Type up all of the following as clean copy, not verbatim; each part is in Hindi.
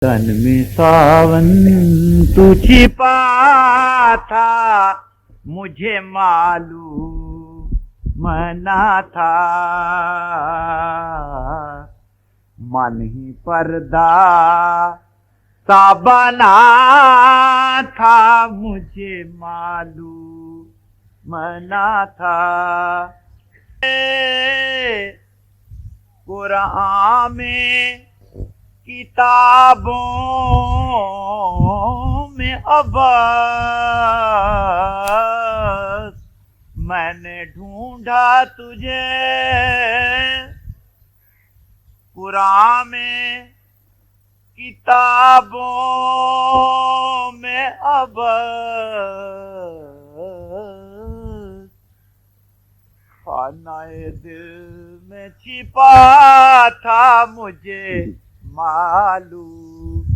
तन में सावन तू छिपा था, मुझे मालूम ना था। मन ही पर्दा सा बना था, मुझे मालूम ना था। कुरान में किताबों में अब्बास मैंने ढूंढा तुझे। कुरान में किताबों में अब्बास खानाए दिल में छिपा था, मुझे मालूम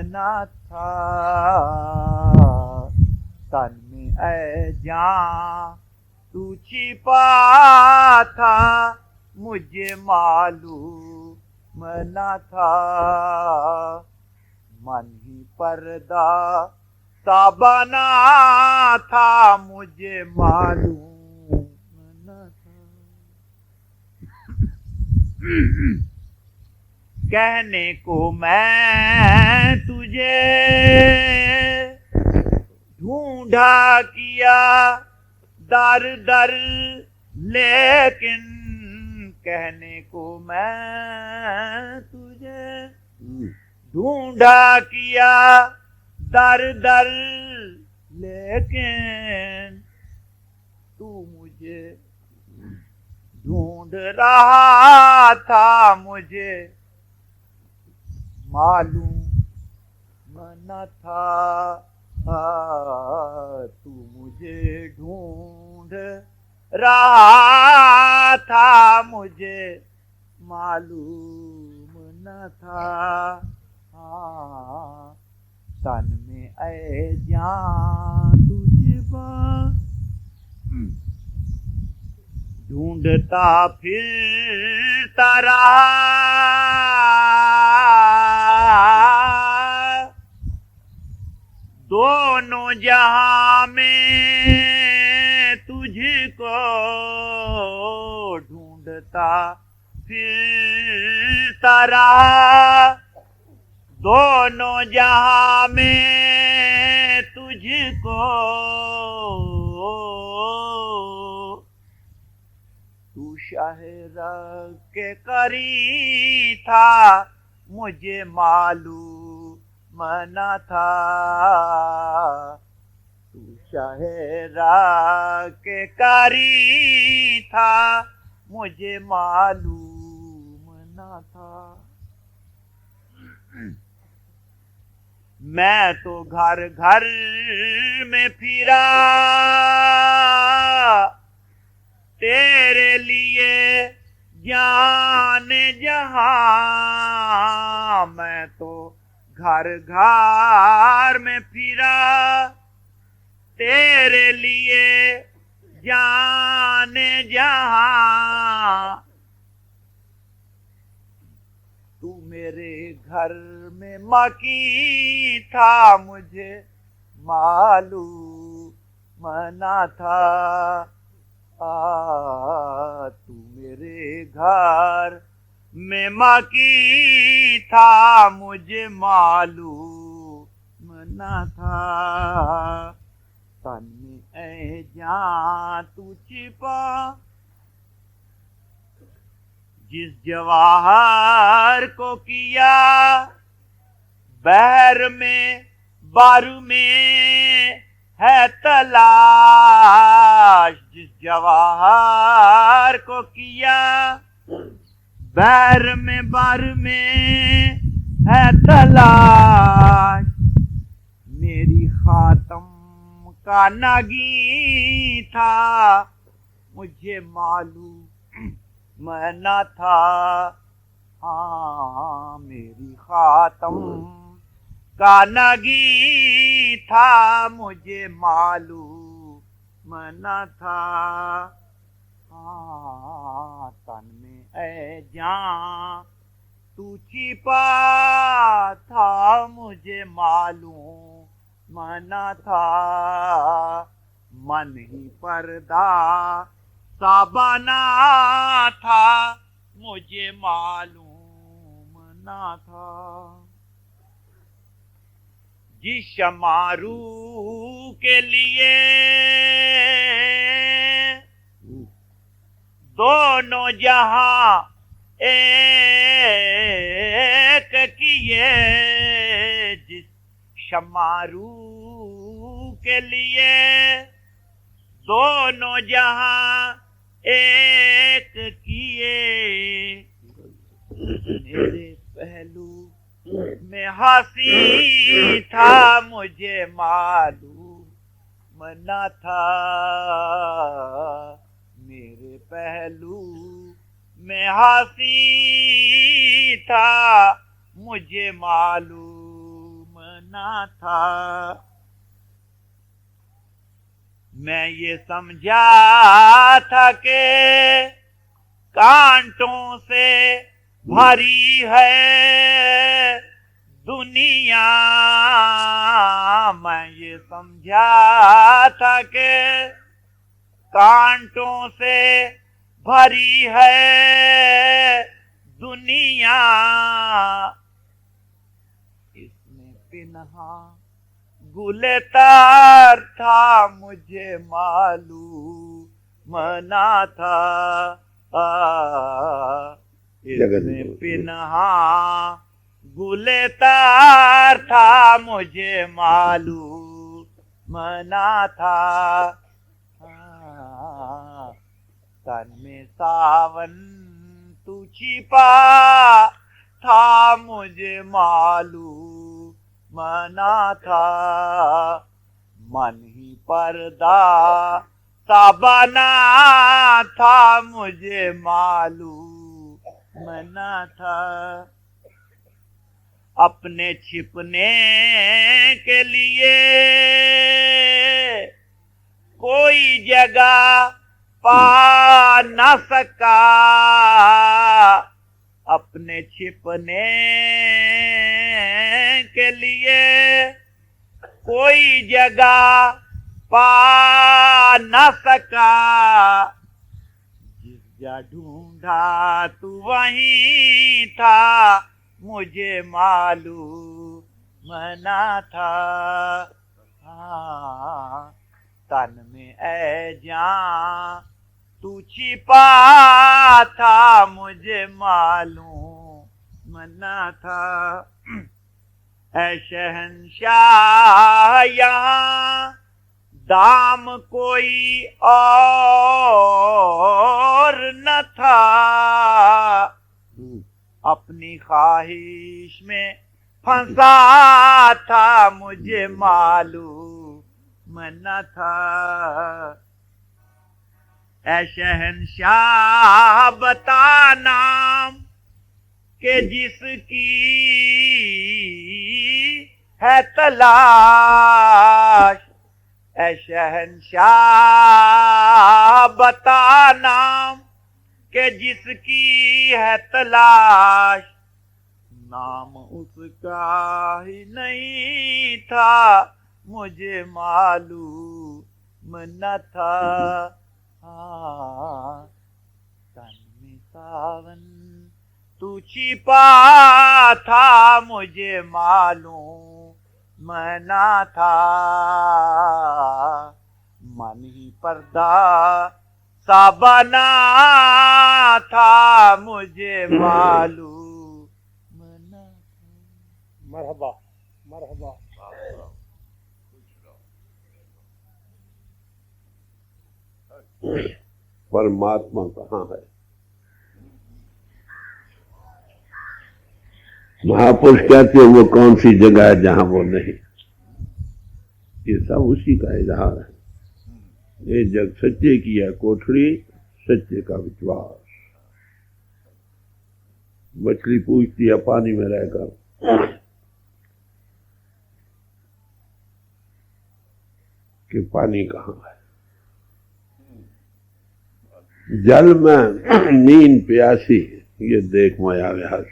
ना था। तन में ऐ जान तू छिपा था, मुझे मालूम ना था। मन ही पर्दा सा बना था, मुझे मालूम ना था। कहने को मैं तुझे ढूंढा किया दर दर, लेकिन कहने को मैं तुझे ढूंढा किया दर दर, लेकिन तू मुझे ढूंढ रहा था, मुझे मालूम न था। तू मुझे ढूंढ रहा था, मुझे मालूम न था। तन में ऐ जान तुझे ढूंढता फिरता रहा, दोनों जहां में तुझको ढूंढता फिरता रहा। दोनों जहां में तुझको तू शाहरा के करी था, मुझे मालूम ना था। तू शाहरा के करी था, मुझे मालूम ना था। मैं तो घर घर में फिरा तेरे लिए जाने जहां। मैं तो घर घर में फिरा तेरे लिए जाने जहां। तू मेरे घर में मकी था, मुझे मालूम ना था। तू मेरे घर में मकी था, मुझे मालूम ना था। तन में ऐ जान तू छिपा, जिस जवाहर को किया बहर में बारू में है तलाश। जिस जवाहर को किया बहर में बारू में है तलाश। मेरी खातम का नगी था, मुझे मालूम ना था। मेरी खातम का नगी था, मुझे मालूम ना था। तन में ऐ जान तू छिपा था मुझे मालूम न था, मन ही पर्दा सा बना था, मुझे मालूम न था। जिस शमारू के लिए दोनों जहां एक किए, जिस शमारू के लिए दोनों जहां एक किए, मेरे पहलू में हंसी था, मुझे मालूम न था, मेरे पहलू में हंसी था, मुझे मालूम न था। मैं ये समझा था कि कांटों से भरी है दुनिया, मैं ये समझा था कि कांटों से भरी है दुनिया, इसमें पिन्हा गुलतार था, मुझे मालूम न था, इसमें पिन्हा गुलतार था, मुझे मालूम न था। तन में सावन तू छिपा था, मुझे मालूम न था, मन ही पर्दा सा बना था, मुझे मालूम न था। अपने छिपने के लिए कोई जगह पा न सका, अपने छिपने के लिए कोई जगह पा न सका, जिस जा ढूंढा तू वहीं था, मुझे मालूम न था। तन में ऐ जान तू छिपा था, मुझे मालूम न था। ऐ शहंशाह यहाँ दाम कोई और न था, अपनी ख्वाहिश में फंसा था, मुझे मालूम न था। ऐ शहंशाह बता नाम के जिसकी है तलाश, ऐ शहंशाह बता नाम के जिसकी है तलाश, नाम उसका ही नहीं था, मुझे मालूम न था। तन में सावन तू छिपा था, मुझे मालूम न था। मन ही पर्दा सा बना था, मुझे मालूम न था। मरहबा मरहबा। परमात्मा कहाँ है? महापुरुष कहते हैं वो कौन सी जगह है जहां वो नहीं। ये सब उसी का इजहार है। ये जग सच्चे की है कोठड़ी, सच्चे का विश्वास। मछली पूछती है पानी में रहकर, कि पानी कहाँ है? जल में नींद प्यासी, ये देख माया व्यास।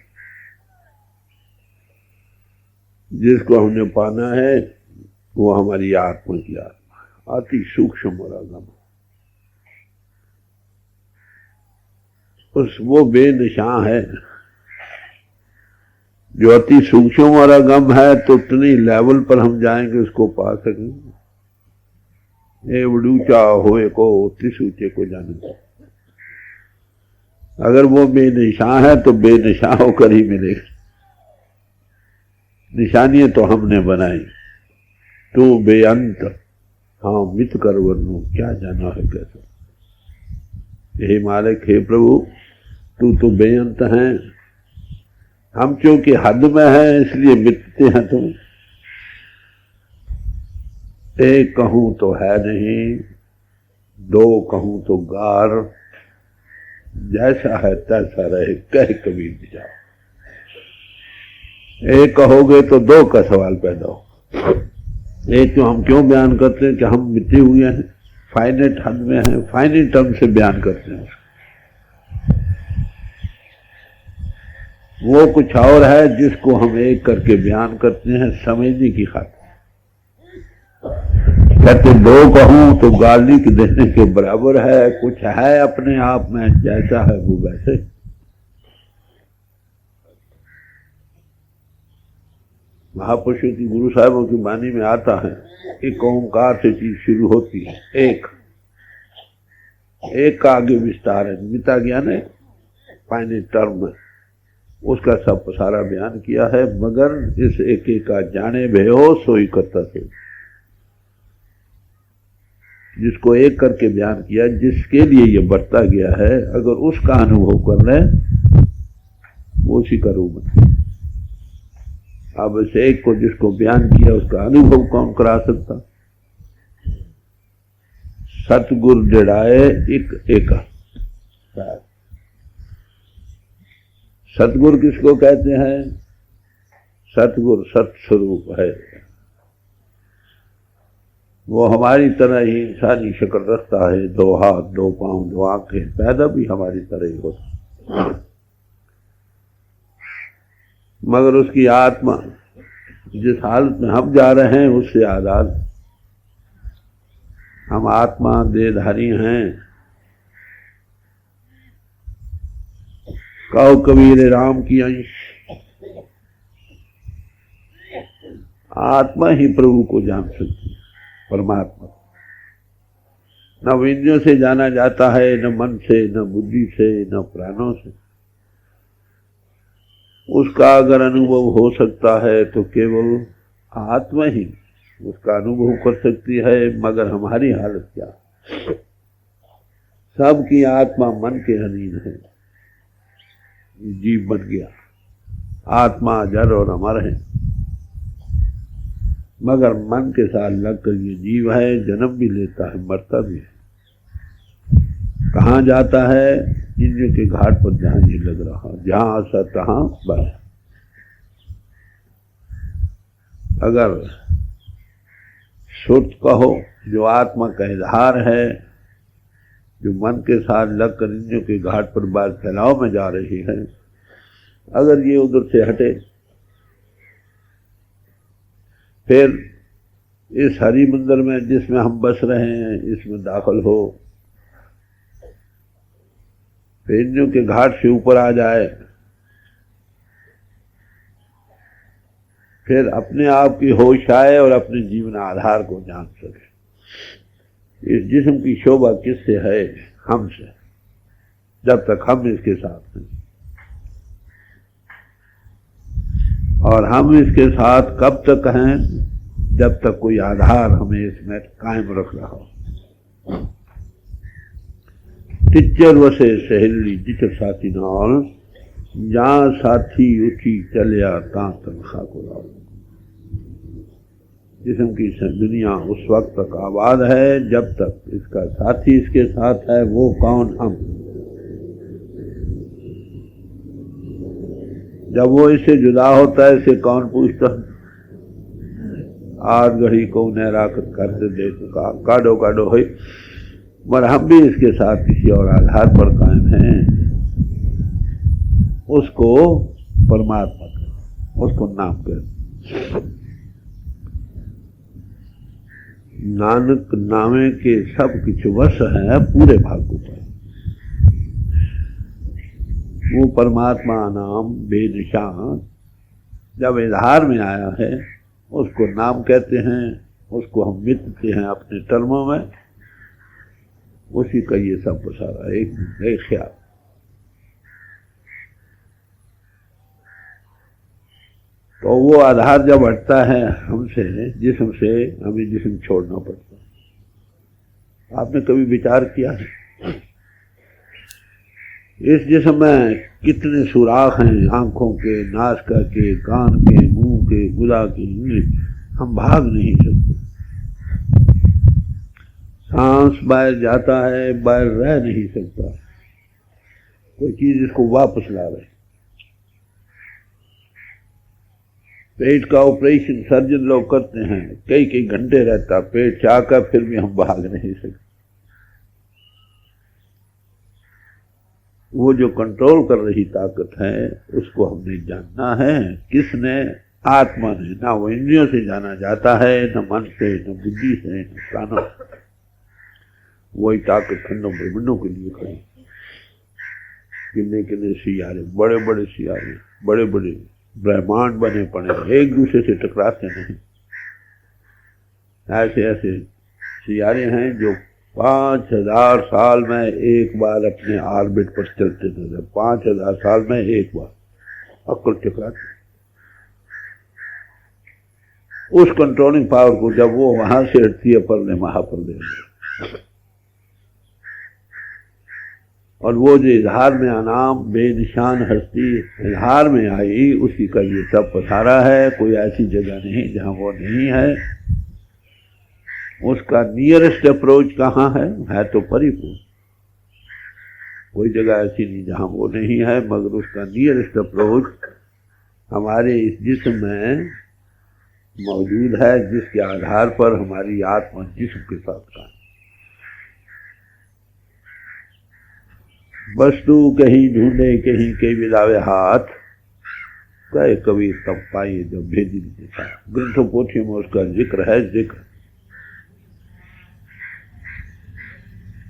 जिसको हमने पाना है वो हमारी आत्मा की आत्मा, अति सूक्ष्म और अगम। वो बेनिशां है जो अति सूक्ष्म और अगम है, तो उतनी लेवल पर हम जाएंगे उसको पा सकेंगे। ए ऊंचा होए को तिस ऊंचे को जाने। अगर वो बेनिशां है तो बेनिशां होकर ही मिलेगा। निशानियां तो हमने बनाई, तू बेअंत हाँ मित कर वर्णु, क्या जाना है कैसे। हे मालिक, हे प्रभु, तू तो बेअंत है, हम क्योंकि हद में है इसलिए मिटते हैं तुम। एक कहूं तो है नहीं, दो कहूं तो गार, जैसा है तैसा रहे कह कबीर विचार। एक कहोगे तो दो का सवाल पैदा हो। एक तो हम क्यों बयान करते हैं कि हम मिटे हुए हैं, फाइनेट हद में हैं, फाइनेट टर्म से बयान करते हैं। वो कुछ और है जिसको हम एक करके बयान करते हैं समझने की खातिर। कहते दो कहूं तो गाली के देने के बराबर है, कुछ है अपने आप में, जैसा है वो वैसे। महापुरुषों की गुरु साहिबों की वाणी में आता है, एक ओंकार से चीज शुरू होती है। एक का आगे विस्तार है, मिटा गया ने फाइनेट टर्म में, उसका सब सारा बयान किया है। मगर इस एक का जाने भयो सोई करता थे, जिसको एक करके बयान किया, जिसके लिए ये बरता गया है, अगर उसका अनुभव कर ले वो उसी का रूप है। अब इस एक को जिसको बयान किया उसका अनुभव कौन करा सकता। सतगुर जड़ाए एक सतगुर किसको कहते हैं? सतगुर सत्स्वरूप है, वो हमारी तरह ही इंसानी शक्ल रखता है, दो हाथ, दो पांव, दो आंखें, पैदा भी हमारी तरह ही होता, मगर उसकी आत्मा जिस हालत में हम जा रहे हैं उससे आजाद। हम आत्मा देहधारी हैं। कहो कबीर राम की अंश, आत्मा ही प्रभु को जान सकती है, परमात्मा। न इंद्रियों से जाना जाता है, न मन से, न बुद्धि से, न प्राणों से। उसका अगर अनुभव हो सकता है तो केवल आत्मा ही उसका अनुभव कर सकती है। मगर हमारी हालत क्या? सबकी आत्मा मन के अधीन है, जीव बन गया, आत्मा जड़ और अमर है, मगर मन के साथ लगकर ये जीव है, जन्म भी लेता है, मरता भी है। कहाँ जाता है? इंद्रियों के घाट पर जहां ये लग रहा, जहां आशा तहां बस। अगर सुर्त कहो, जो आत्मा का इजहार है, जो मन के साथ लगकर इंद्रियों के घाट पर बाहर फैलाव में जा रही है, अगर ये उधर से हटे, फिर इस हरी मंदिर में जिसमें हम बस रहे हैं इसमें दाखिल हो, फिर इंद्रियों के घाट से ऊपर आ जाए, फिर अपने आप की होश आए और अपने जीवन आधार को जान सके। इस जिस्म की शोभा किससे है? हमसे, जब तक हम इसके साथ हैं। और हम इसके साथ कब तक हैं? जब तक कोई आधार हमें इसमें कायम रख रहा हो। टिच्चर वसे सहेली जिचर साथी नाल, जहां साथी उठी चलिया तां तनखा को लाओ। जिस्म की दुनिया उस वक्त तक आबाद है जब तक इसका साथी इसके साथ है। वो कौन? हम। जब वो इससे जुदा होता है, इसे कौन पूछता? आज घड़ी को उन्हें राकत कर दे चुका, काडो काडो है। मगर हम भी इसके साथ किसी और आधार पर कायम हैं, उसको परमात्मा कर, उसको नाम कर। नानक नामे के सब कुछ वश है पूरे भागों पर। वो परमात्मा नाम बेनिशान जब इजहार में आया है उसको नाम कहते हैं, उसको हम मितते हैं अपने टर्मों में, उसी का ये सब सारा एक ख्याल। तो वो आधार जब हटता है हमसे, जिस्म से, हमें जिस्म छोड़ना पड़ता है। आपने कभी विचार किया है इस जिस्म में कितने सुराख हैं, आंखों के, नासिका के, कान के, मुंह के, गुदा के, हम भाग नहीं सकते। सांस बाहर जाता है, बाहर रह नहीं सकता, कोई चीज इसको वापस ला रहे। पेट का ऑपरेशन सर्जन लोग करते हैं, कई कई घंटे रहता पेट चाहकर, फिर भी हम भाग नहीं सकते। वो जो कंट्रोल कर रही ताकत है उसको हमने जानना है। किसने? आत्मा ने। ना वो इंद्रियों से जाना जाता है, न मन से, न बुद्धि से, न प्राणों से। वही ताकत खंडों ब्रह्मंडों के लिए खड़ी। किन्ने किन्ने सियारे, बड़े बड़े सियारे, बड़े बड़े ब्रह्मांड बने पड़े, एक दूसरे से टकराते नहीं। ऐसे ऐसे सियारे हैं जो 5000 साल में एक बार अपने ऑर्बिट पर चलते नजर, 5000 साल में एक बार अक्ल टकराते। उस कंट्रोलिंग पावर को जब वो वहां से हटती है परले महापरले में, और वो जो इजहार में अनाम बेनिशान हस्ती इजहार में आई, उसी का ये सब पसारा है। कोई ऐसी जगह नहीं जहां वो नहीं है। उसका नियरेस्ट अप्रोच कहाँ है तो परिपूर्ण। कोई जगह ऐसी नहीं जहां वो नहीं है, मगर उसका नियरेस्ट अप्रोच हमारे इस जिस्म में मौजूद है, जिसके आधार पर हमारी आत्मा जिस्म के साथ काम। वस्तु कहीं ढूंढे कहीं के बिलावे हाथ, कहे कभी तब पाइए जब भेजी नहीं देता। ग्रंथों पोथियों में उसका जिक्र है। जिक्र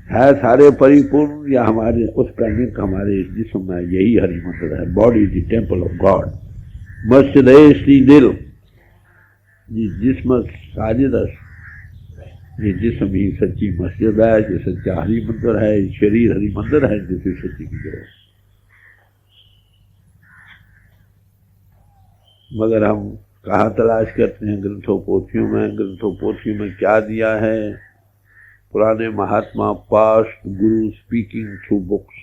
है सारे परिपूर्ण, या हमारे उसका निक हमारे जिस्म में यही हरि मंत्र है। Body is the temple of God, मस्जिद है दिल। जिस्म साजिदस, ये जिस्म ही सच्ची मस्जिद है, जो सच्चा हरि मंदिर है। शरीर हरि मंदिर है जिसे सच्ची की जरूरत। मगर हम कहाँ तलाश करते हैं? ग्रंथों पोथियों में। ग्रंथों पोथियों में क्या दिया है? पुराने महात्मा, पास्ट गुरु स्पीकिंग थ्रू बुक्स,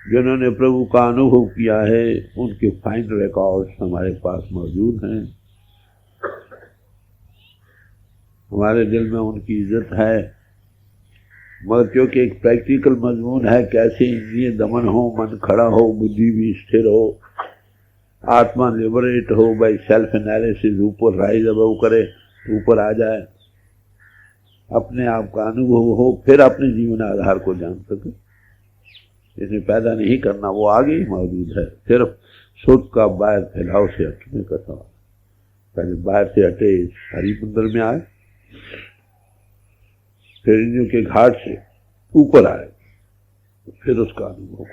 जिन्होंने प्रभु का अनुभव किया है, उनके फाइन रिकॉर्ड्स हमारे पास मौजूद हैं। हमारे दिल में उनकी इज्जत है, मगर क्योंकि एक प्रैक्टिकल मजमून है, कैसे इंद्रिय दमन हो, मन खड़ा हो, बुद्धि भी स्थिर हो, आत्मा लिबरेट हो, बाई सेल्फ एनालिसिस ऊपर राइज अबव करे, ऊपर आ जाए, अपने आप का अनुभव हो, फिर अपने जीवन आधार को जान सके। इसे पैदा नहीं करना, वो आगे ही मौजूद है। सिर्फ सुख का बाहर फैलाव से हटने का सवाल। पहले बाहर से हटे, हरि मंदिर में आए, फिर इंद्रियों के घाट से ऊपर आए, फिर उसका अनुभव।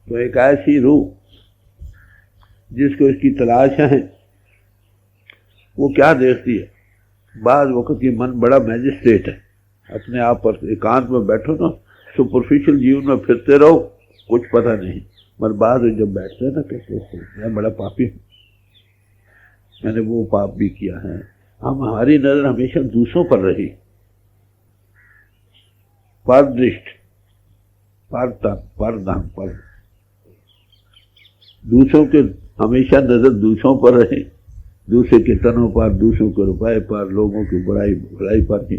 तो एक ऐसी रूह जिसको इसकी तलाश है, वो क्या देखती है? बाद वक्त ये मन बड़ा मैजिस्ट्रेट है। अपने आप पर एकांत में बैठो ना, सुपरफिशियल जीवन में फिरते रहो, कुछ पता नहीं, मगर बाद में जब बैठते हैं ना, कहते मैं बड़ा पापी हूँ, मैंने वो पाप भी किया है। हमारी नजर हमेशा दूसरों पर रही, पर दृष्ट, पर तप, पर दान, पर दूसरों के हमेशा नजर दूसरों पर रही, दूसरे के तनों पर, दूसरों के रुपए पर, लोगों की बुराई पर ही।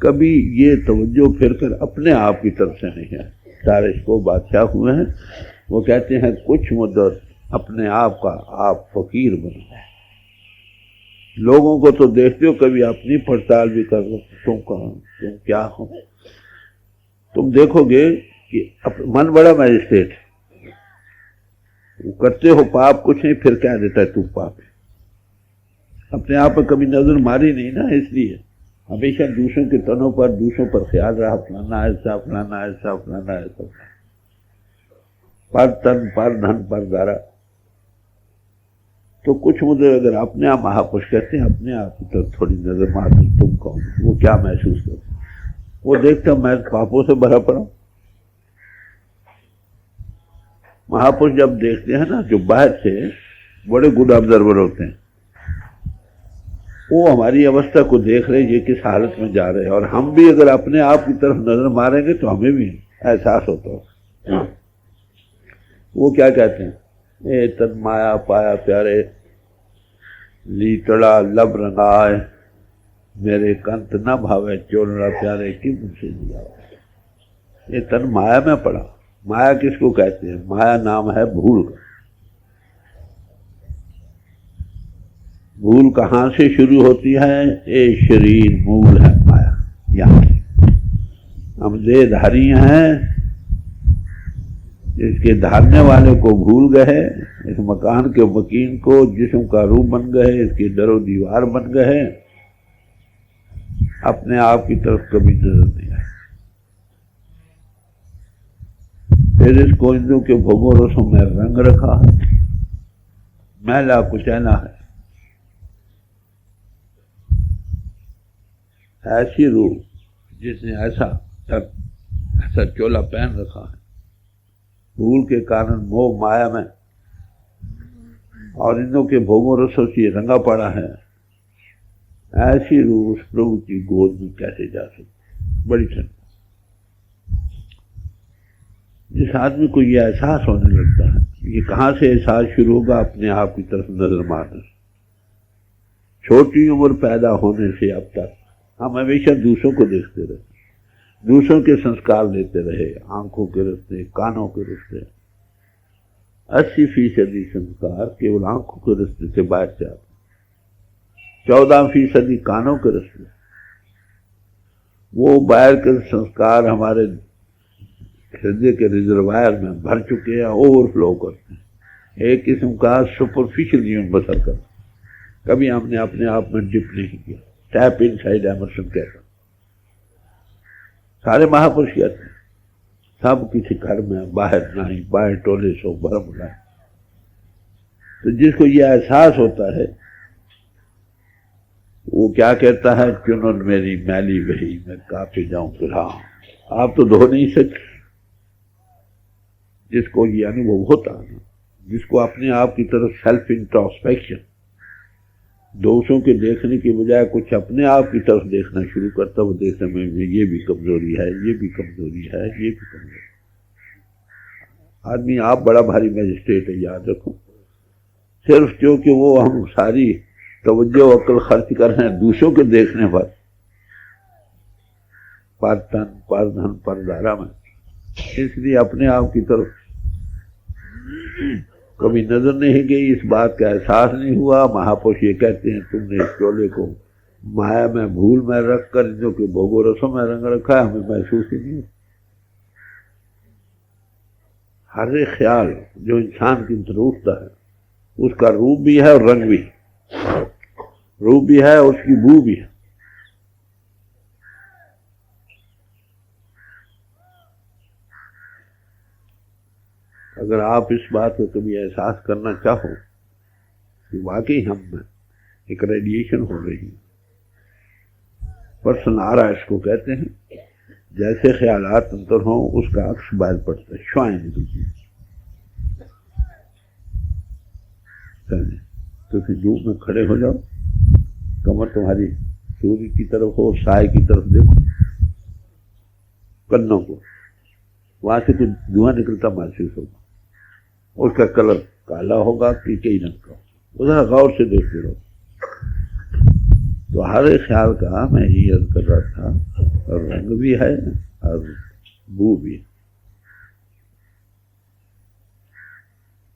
कभी ये तवज्जो फिरकर अपने आप की तरफ से नहीं है। तारिश को बादशाह हुए हैं, वो कहते हैं कुछ मुद्दत अपने आप का आप फकीर बनो। लोगों को तो देखते हो, कभी अपनी पड़ताल भी कर लो, तुम कहाँ, तुम क्या हो। तुम देखोगे कि मन बड़ा मैजिस्ट्रेट, वो करते हो पाप कुछ नहीं, फिर कह देता है तू पाप है। अपने आप पर कभी नजर मारी नहीं ना, इसलिए हमेशा दूसरों के तनों पर, दूसरों पर ख्याल रहा, फलाना ऐसा, फलाना ऐसा, फलाना ऐसा, पर तन पर धन पर दारा। तो कुछ मुझे अगर अपने आप महापुरुष कहते हैं, अपने आप की तरफ थोड़ी नजर मार दो, तुम कौन, वो क्या महसूस करते, वो देखता मैं पापों से भरा पड़ा। महापुरुष जब देखते हैं ना, जो बाहर से बड़े गुड ऑब्जर्वर होते हैं, वो हमारी अवस्था को देख रहे ये किस हालत में जा रहे हैं, और हम भी अगर अपने आप की तरफ नजर मारेंगे तो हमें भी एहसास होता है। वो क्या कहते हैं, ए तन माया पाया प्यारे, लीतड़ा लब रंगाए, मेरे कंत न भावे चोलड़ा प्यारे की मुझसे दिया। ये तन माया में पड़ा। माया किसको कहते हैं, माया नाम है भूल का। भूल कहाँ से शुरू होती है, ये शरीर मूल है माया। यहाँ हम देहधारी हैं, इसके धारने वाले को भूल गए, इस मकान के मकीन को जिस्म का रूप बन गए, इसकी दरो दीवार बन गए, अपने आप की तरफ कभी नजर नहीं आए। फिर इसको इंद्रों के भोगों रसों में रंग रखा है, मैला कुचैला है। ऐसी रूह जिसने ऐसा चोला पहन रखा है, भूल के कारण मोह माया में और इंद्रों के भोगों रसों से रंगा पड़ा है, ऐसी रूह उस प्रभु की गोद में कैसे जा सकती। बड़ी ठंड। जिस आदमी को यह एहसास होने लगता है, ये कहाँ से एहसास शुरू होगा, अपने आप की तरफ नजर मारने से। छोटी उम्र पैदा होने से अब तक हम हमेशा दूसरों को देखते रहे, दूसरों के संस्कार लेते रहे, आंखों के रिश्ते, कानों के रिश्ते। 80% संस्कार केवल आंखों के रिश्ते से बाहर से आते, 14% कानों के रिश्ते। वो बाहर के संस्कार हमारे हृदय के रिजर्वायर में भर चुके हैं, ओवरफ्लो करते हैं। एक किस्म का सुपरफिशियल जीवन बसर कर, कभी हमने अपने आप में डिप नहीं किया। टैप इन साइड एमर्सन कहता, सारे महापुरुष कहते हैं, सब किसी घर में, बाहर नहीं, बाहर टोले सो भरम लाए। तो जिसको यह एहसास होता है, वो क्या कहता है, चुनन मेरी मैली वही, मैं काफी जाऊं फिर। आप तो धो नहीं सकते। जिसको ये अनुभव होता है, जिसको अपने आप की तरफ सेल्फ इंट्रोस्पेक्शन, दोषों के देखने की बजाय कुछ अपने आप की तरफ देखना शुरू करता, वो देखने में ये भी कमजोरी है, ये भी कमजोरी है, ये भी कमजोरी। आदमी आप बड़ा भारी मैजिस्ट्रेट है, याद रखो। सिर्फ क्योंकि वो हम सारी तवज्जो अक्ल खर्च कर रहे हैं दूसरों के देखने पर तन पर धन पर दारा में, इसलिए अपने आप की तरफ कभी नजर नहीं गई, इस बात का एहसास नहीं हुआ। महापुरुष ये कहते हैं, तुमने इस चोले को माया में, भूल में रख कर जो कि भोगों रसों में रंग रखा है, हमें महसूस ही नहीं। हर एक ख्याल जो इंसान की तरफ उठता है, उसका रूप भी है और रंग भी, रूप भी है, उसकी बू भी है। अगर आप इस बात को कभी एहसास करना चाहो कि वाकई हम में एक रेडिएशन हो रही है, पर्सन आ रहा है, इसको कहते हैं, जैसे ख्यालात अंतर हों उसका अक्स बाहर पड़ता है, श्वाएं निकलती हैं। तो फिर धूप में खड़े हो जाओ, कमर तुम्हारी सूर्य की तरफ हो, साय की तरफ देखो, कन्नों को, वहां से कुछ धुआं निकलता महसूस होगा, उसका कलर काला होगा कि कई रंग का, उधर गौर से देखते रहो। तो हर एक ख्याल का मैं ये अर्ज कर रहा था, और रंग भी है और बू भी है।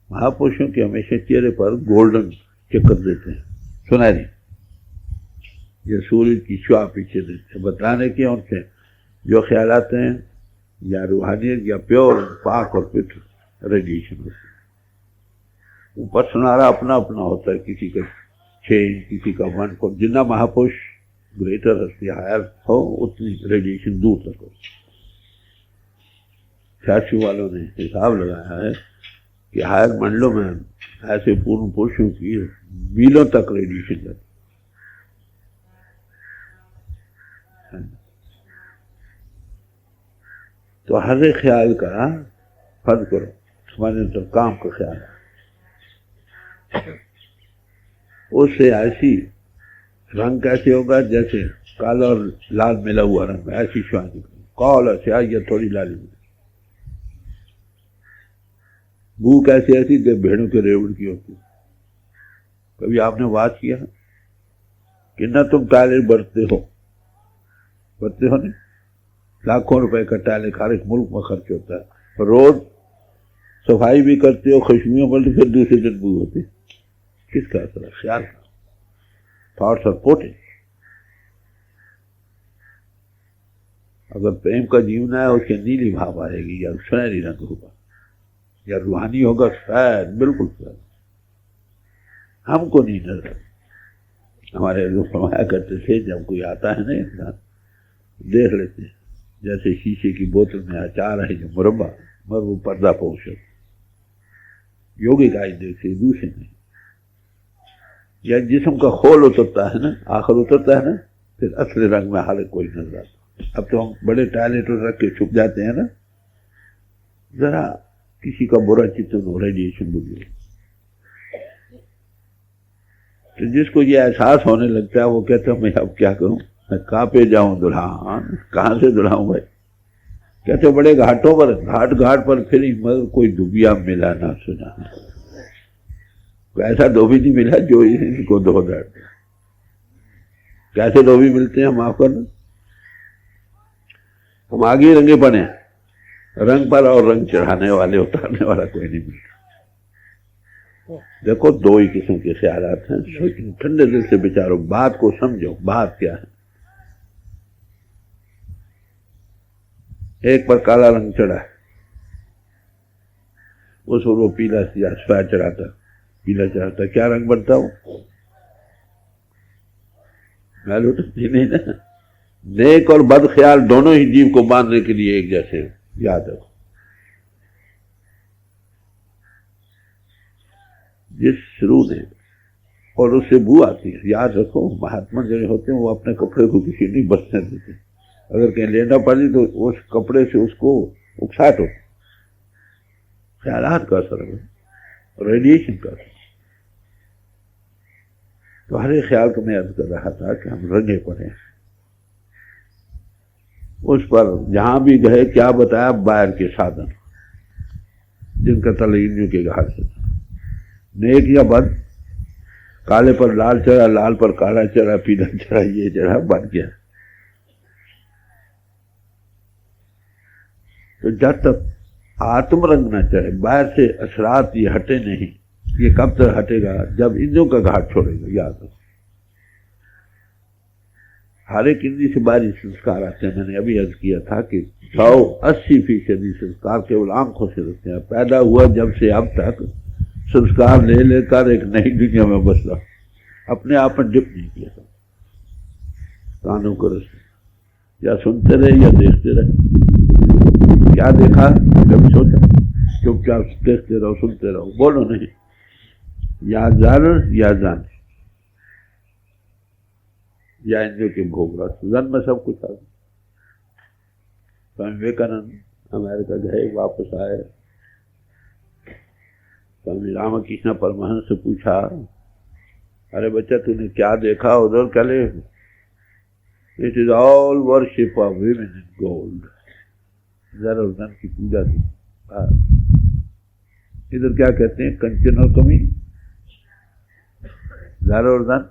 महापुरुषों के हमेशा चेहरे पर गोल्डन चक्कर देते हैं, सुनहरी, ये सूर्य की शुआ पीछे देते हैं, बताने के उनसे जो ख्यालात हैं या रूहानियत या प्योर पाक और पवित्र रेडिएशन होती है। ऊपर सुनारा अपना अपना होता है, किसी का 6 इंच, किसी का 1 फुट। जितना महापुरुष ग्रेटर हस्ती हायर हो उतनी रेडिएशन दूर तक हो। शास्त्री वालों ने हिसाब लगाया है कि हायर मंडलों में ऐसे पूर्ण पुरुषों की मीलों तक रेडिएशन जाती है। तो हर एक ख्याल का फर्ज करो, तुम्हारे तो काम का ख्याल है, उससे ऐसी रंग कैसे होगा जैसे काला और लाल मिला हुआ रंग, ऐसी श्वास निकली, काला से या थोड़ी लाली मिली। बू कैसी ऐसी कि भेड़ों के रेवड़ की होती। कभी आपने बात किया कि न तुम टायलेट बरतते हो नहीं, लाखों रुपए का टायलेट हर एक मुल्क में खर्च होता है, रोज सफाई भी करते हो, खुशबुओं पर, तो फिर दूसरे दिन बू होती। किसका असर है? ख्याल का। Thoughts are potent. अगर प्रेम का जीवन है उसके नीली भाव आएगी, या सुनहरी रंग होगा, या रूहानी होगा, शायद बिल्कुल शायद हमको नहीं नजर। हमारे लोग फरमाया करते थे, जब कोई आता है ना इंसान, देख लेते हैं जैसे शीशे की बोतल में अचार है जो मुरब्बा, मगर वो पर्दा पोश है। योगी का ही देखते, दूसरे नहीं। या जिस्म का खोल उतरता है ना, आखिर उतरता है ना, फिर असली रंग में हाल कोई नजर आता। अब तो हम बड़े टॉयलेट रख के छुप जाते हैं ना, जरा किसी का बुरा चिंतन हो, रेडिएशन बुझे, तो जिसको ये एहसास होने लगता है वो कहता है मैं अब क्या करूं, मैं कहाँ पे जाऊं दुल्हन, कहाँ से दुल्हाऊं भाई। कहते बड़े घाटों पर, घाट पर फिर मगर कोई दुबिया मिला ना सुना, ऐसा धोबी नहीं मिला जो इनको धो दे। कैसे धोबी मिलते हैं, माफ करना, हम आगे रंगे बने, रंग पर और रंग चढ़ाने वाले, उतारने वाला कोई नहीं मिलता। देखो दो ही किस्म के ख्यालात हैं, लेकिन ठंडे दिल से विचारो, बात को समझो, बात क्या है। एक पर काला रंग चढ़ा है, उस पर वो पीला या स्वा चढ़ाता, पीला चढ़ाता, क्या रंग बनता हो? मालूम नहीं ना। नेक और बद ख्याल दोनों ही जीव को बांधने के लिए एक जैसे, याद रखो। जिस शुरू ने और उससे बू आती है, याद रखो, महात्मा जो होते हैं वो अपने कपड़े को किसी नहीं बचने देते। अगर कहीं लेना पड़ी तो उस कपड़े से उसको उकसाहट होती। ख्यालात का असर है, रेडिएशन का असर। तो हर एक ख्याल को मैं अर्ज कर रहा था कि हम रंगे पड़े उस पर। जहां भी गए क्या बताया, बाहर के साधन जिनका तलईनियों के घाट से था, नेक या बद, काले पर लाल चढ़ा, लाल पर काला चढ़ा, पीला चढ़ा, ये चढ़ा, बन गया। तो जब तक आत्म रंग न चढ़े, बाहर से असरात ये हटे नहीं। ये कब तक हटेगा? जब इंद्रियों का घाट छोड़ेगा। याद रखो, हर एक इंद्री से बाहरी संस्कार आते हैं। मैंने अभी अर्ज किया था कि 180% संस्कार केवल आंखों से रखते हैं। पैदा हुआ जब से अब तक संस्कार ले लेकर एक नई दुनिया में बस रहा, अपने आप में डिप नहीं किया। कानों को रस्ते या सुनते रहे या देखते रहे। क्या देखा कभी सोचा? चुपचाप देखते रहो, सुनते रहो, बोलो नहीं। या जान या जाने, या इंद्रियों के भोग रस, जन में सब कुछ आ गया। स्वामी विवेकानंद अमेरिका गए, वापस आए, स्वामी रामकृष्ण परमहंस से पूछा, अरे बच्चा तूने क्या देखा उधर? कले it is all worship of women in gold, जरा धन की पूजा थी। इधर क्या कहते हैं, कंचन और कमी, जरा और धन,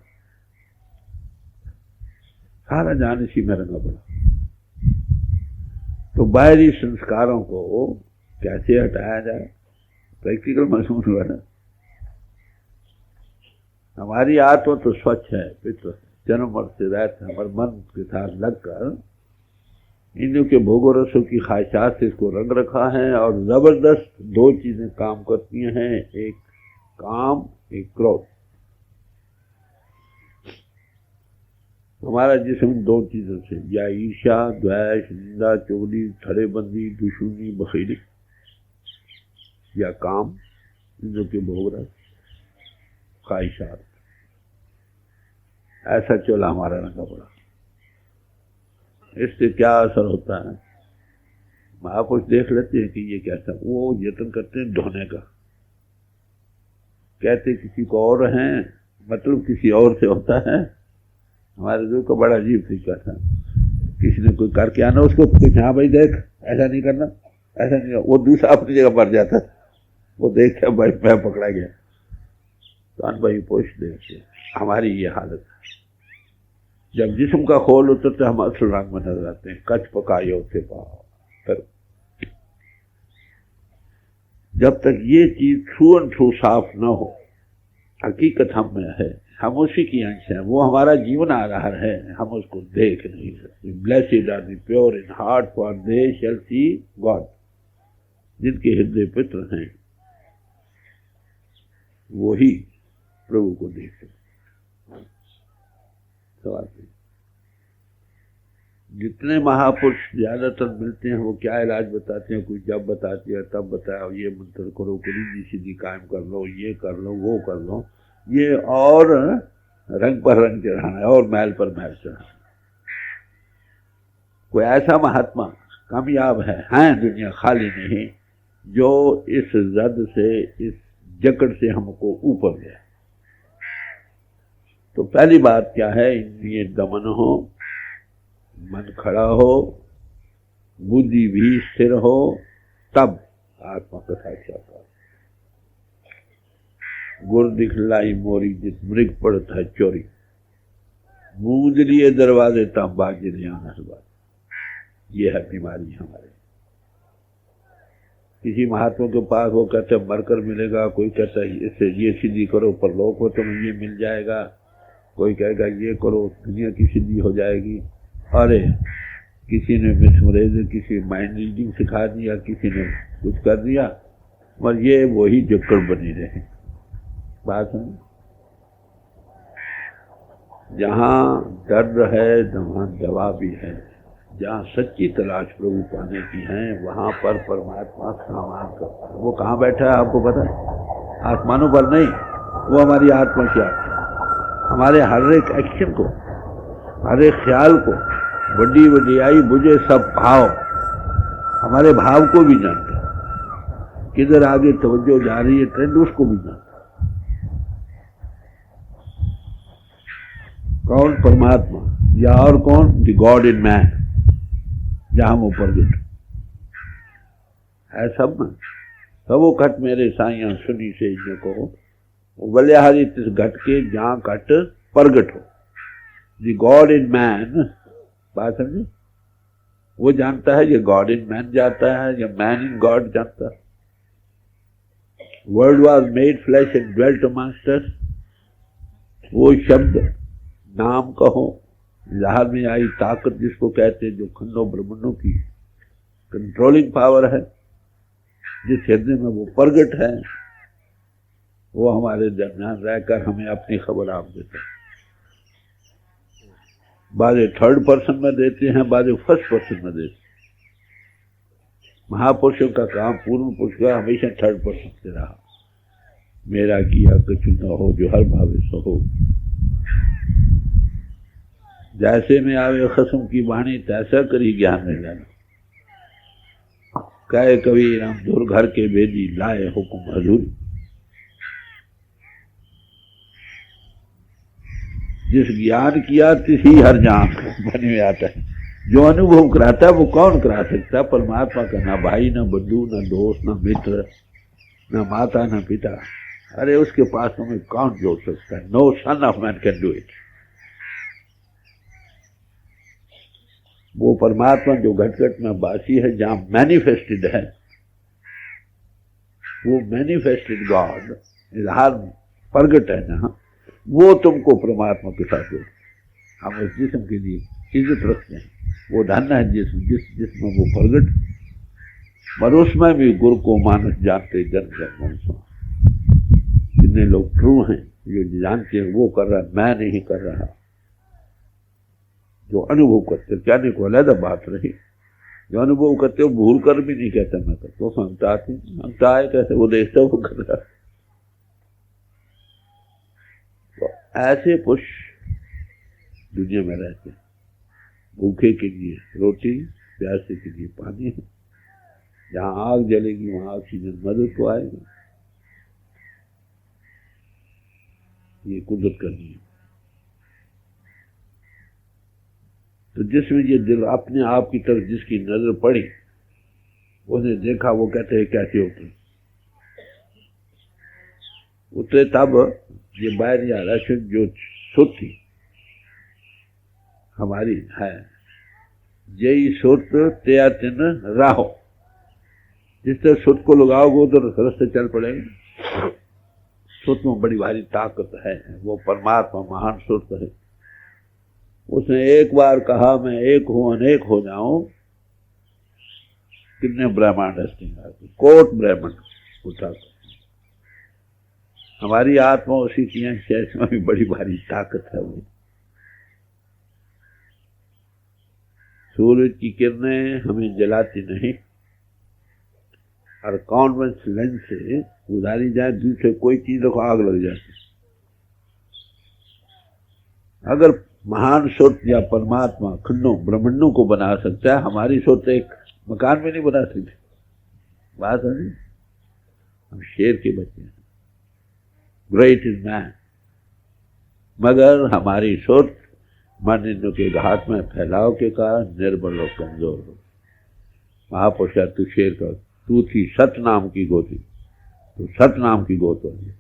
सारा जान इसी में रंगा पड़ा। तो बाहरी संस्कारों को कैसे हटाया जाए, प्रैक्टिकल महसूस हुआ ना। हमारी आत्मा तो स्वच्छ है, पितृ जन्म मर से रहता है, हमारे मन के साथ लगकर इंद्रियों के भोगों रसों की ख्वाहिशात से इसको रंग रखा है। और जबरदस्त दो चीजें काम करती हैं, एक काम, एक क्रोध। हमारा जिस्म दो चीजों से, या ईर्ष्या, द्वेष, निंदा, चुगली, थड़ेबंदी, दुश्मनी, बखीली, या काम, जो कि भोग रस, ख्वाहिशात, ऐसा चोला हमारा रंगा पड़ा। इससे क्या असर होता है? महापुरुष देख लेते हैं कि ये कैसा, वो यत्न करते हैं ढोने का, कहते किसी को और हैं, मतलब किसी और से होता है। हमारे जो का बड़ा अजीब तरीका था, किसी ने कोई करके आना उसको, हाँ भाई देख ऐसा नहीं करना, ऐसा नहीं करना, वो दूसरा अपनी जगह मर जाता, वो देख के भाई मैं पकड़ा गया। तो अन भाई पोष देते, हमारी ये हालत है। जब जिस्म का खोल उतरते हम असल रंग में नजर आते हैं, कच पकाए होते पाओ। फिर जब तक ये चीज छू एंड छू साफ न हो, हकीकत हम में है, हम उसी की अंश हैं, वो हमारा जीवन आधार है, हम उसको देख नहीं सकते। Blessed are the pure in heart for they shall see God. जिनके हृदय पित्र हैं वो ही प्रभु को देख सकते। सवाल जितने महापुरुष ज्यादातर मिलते हैं वो क्या इलाज बताते हैं, कोई जब बताते हैं तब बताया, ये मंत्र करो, करीबी सीधी कायम कर लो, ये कर लो, वो कर लो, ये और रंग पर रंग चढ़ाना है और मैल पर मैल चढ़ाना। कोई ऐसा महात्मा कामयाब है दुनिया खाली नहीं, जो इस जद से, इस जकड़ से हमको ऊपर ले। तो पहली बात क्या है, इंद्रिय दमन हो, मन खड़ा हो, बुद्धि भी स्थिर हो, तब आत्मा का साक्षात्कार। गुर दिखलाई मोरी जित मृग पड़ता है चोरी, मूंद लिए दरवाजे तब बाजे बात। ये है बीमारी हमारे। किसी महात्मा के पास वो कहते हैं मरकर मिलेगा, कोई कहता है इससे ये सिद्धि करो परलोक में तुम्हें ये मिल जाएगा, कोई कहेगा ये करो दुनिया की सिद्धि हो जाएगी। अरे किसी ने मिसमरेज, किसी माइंड रीडिंग सिखा दिया, किसी ने कुछ कर दिया, और ये वही जकड़ बनी रहे। बात है, जहाँ डर है वहाँ दवा भी है। जहाँ सच्ची तलाश प्रभु पाने की है वहाँ पर परमात्मा सामान करता है। वो कहाँ बैठा है आपको पता है? आसमानों पर नहीं, वो हमारी आत्मा की आत्मा, हमारे हर एक एक्शन को, हर एक ख्याल को, बड़ी वडियाई बुझे सब भाव, हमारे भाव को भी जानता है। किधर आगे तवज्जो जा रही है ट्रेंड, उसको भी जानता है। कौन? परमात्मा, या और कौन? द गॉड इन मैन, जहां वो प्रगट है। सब में सबो घट मेरे साइया सुनी से को बलिहारी तिस घट के जहां घट प्रगट हो। द गॉड इन मैन, बात समझे? वो जानता है, ये गॉड इन मैन जानता है, या मैन इन गॉड जानता है। World was made flash and dwelt amongst अस, वो शब्द नाम कहो, ज़ाहिर में आई ताकत जिसको कहते हैं, जो खंडों ब्रह्मंडों की कंट्रोलिंग पावर है, जिस हृदय में वो प्रगट है, वो हमारे दरमियान रहकर हमें अपनी खबर आप देते हैं। बाजे थर्ड पर्सन में देते हैं, बाजे फर्स्ट पर्सन में देते हैं। महापुरुषों का काम, पूर्ण पुरुष का हमेशा थर्ड पर्सन से रहा। मेरा किया कछु न हो, जो हर भावे सो हो। जैसे में आवे खसम की वाणी, तैसा करी ज्ञान में जाना। कहे कवि राम दूर घर के बेदी, लाए हुक्म हजूरी। जिस ज्ञान किया तिसी हर जान बने में आता है। जो अनुभव कराता है वो कौन करा सकता है? परमात्मा का ना भाई, ना बंधु, ना दोस्त, ना मित्र, ना माता, ना पिता। अरे उसके पास हमें कौन जोड़ सकता है? No son of man can do it. वो परमात्मा जो घट घट में बासी है, जहां मैनिफेस्टेड है, वो मैनिफेस्टेड गॉड इजहार प्रगट है, जहां वो तुमको परमात्मा के साथ जोड़। हम उस जिस्म के लिए इज्जत रखते हैं, वो धन है जिसमें वो प्रगट, पर उसमें भी गुरु को मानस जानते जन जन मनसो। जितने लोग ट्रू हैं, जो जानते हैं वो कर रहा है, मैं नहीं कर रहा। जो अनुभव करते, कहने को अलग बात रही, जो अनुभव करते हो भूल कर भी नहीं कहता मैं करता हूँ, हमता आए कैसे वो देखता वो कर रहा। तो ऐसे पुरुष दुनिया में रहते हैं। भूखे के लिए रोटी, प्यासे के लिए पानी है। जहाँ आग जलेगी वहाँ ऑक्सीजन मदद को आएगा। ये कुदरत करनी है। तो जिसमें ये दिल अपने आप की तरफ जिसकी नजर पड़ी, उसने देखा, वो कहते हैं कैसे उतरे तब ये बाहर या रशन जो सुत थी हमारी है, यही सुत तया तिन राहो। जिस तरह सुत को लगाओगे उधर रास्ते चल पड़ेंगे। सुत में बड़ी भारी ताकत है, वो परमात्मा महान सुत है। उसने एक बार कहा मैं एक हूं अनेक हो जाऊं, कितने ब्रह्मांड कोट ब्रह्मांड उठा। हमारी आत्मा उसी की है, शेष में भी बड़ी भारी ताकत है। वो सूरज की किरणें हमें जलाती नहीं, और कॉन्वेंस लेंस से उधारी जाए दूसरे कोई चीज को आग लग जाती। अगर महान सोच या परमात्मा खंडों ब्रह्मांडों को बना सकता है, हमारी सोच एक मकान में नहीं बना सकती। बात है नहीं, हम शेर के बच्चे हैं। ग्रेट इज मैन, मगर हमारी सोच मानिन्यों के घाट में फैलाव के कारण निर्बल और कमजोर हो। महापुरुषा तू शेर का, तू थी सत नाम की गोती, तो सत नाम की गोत हो रही।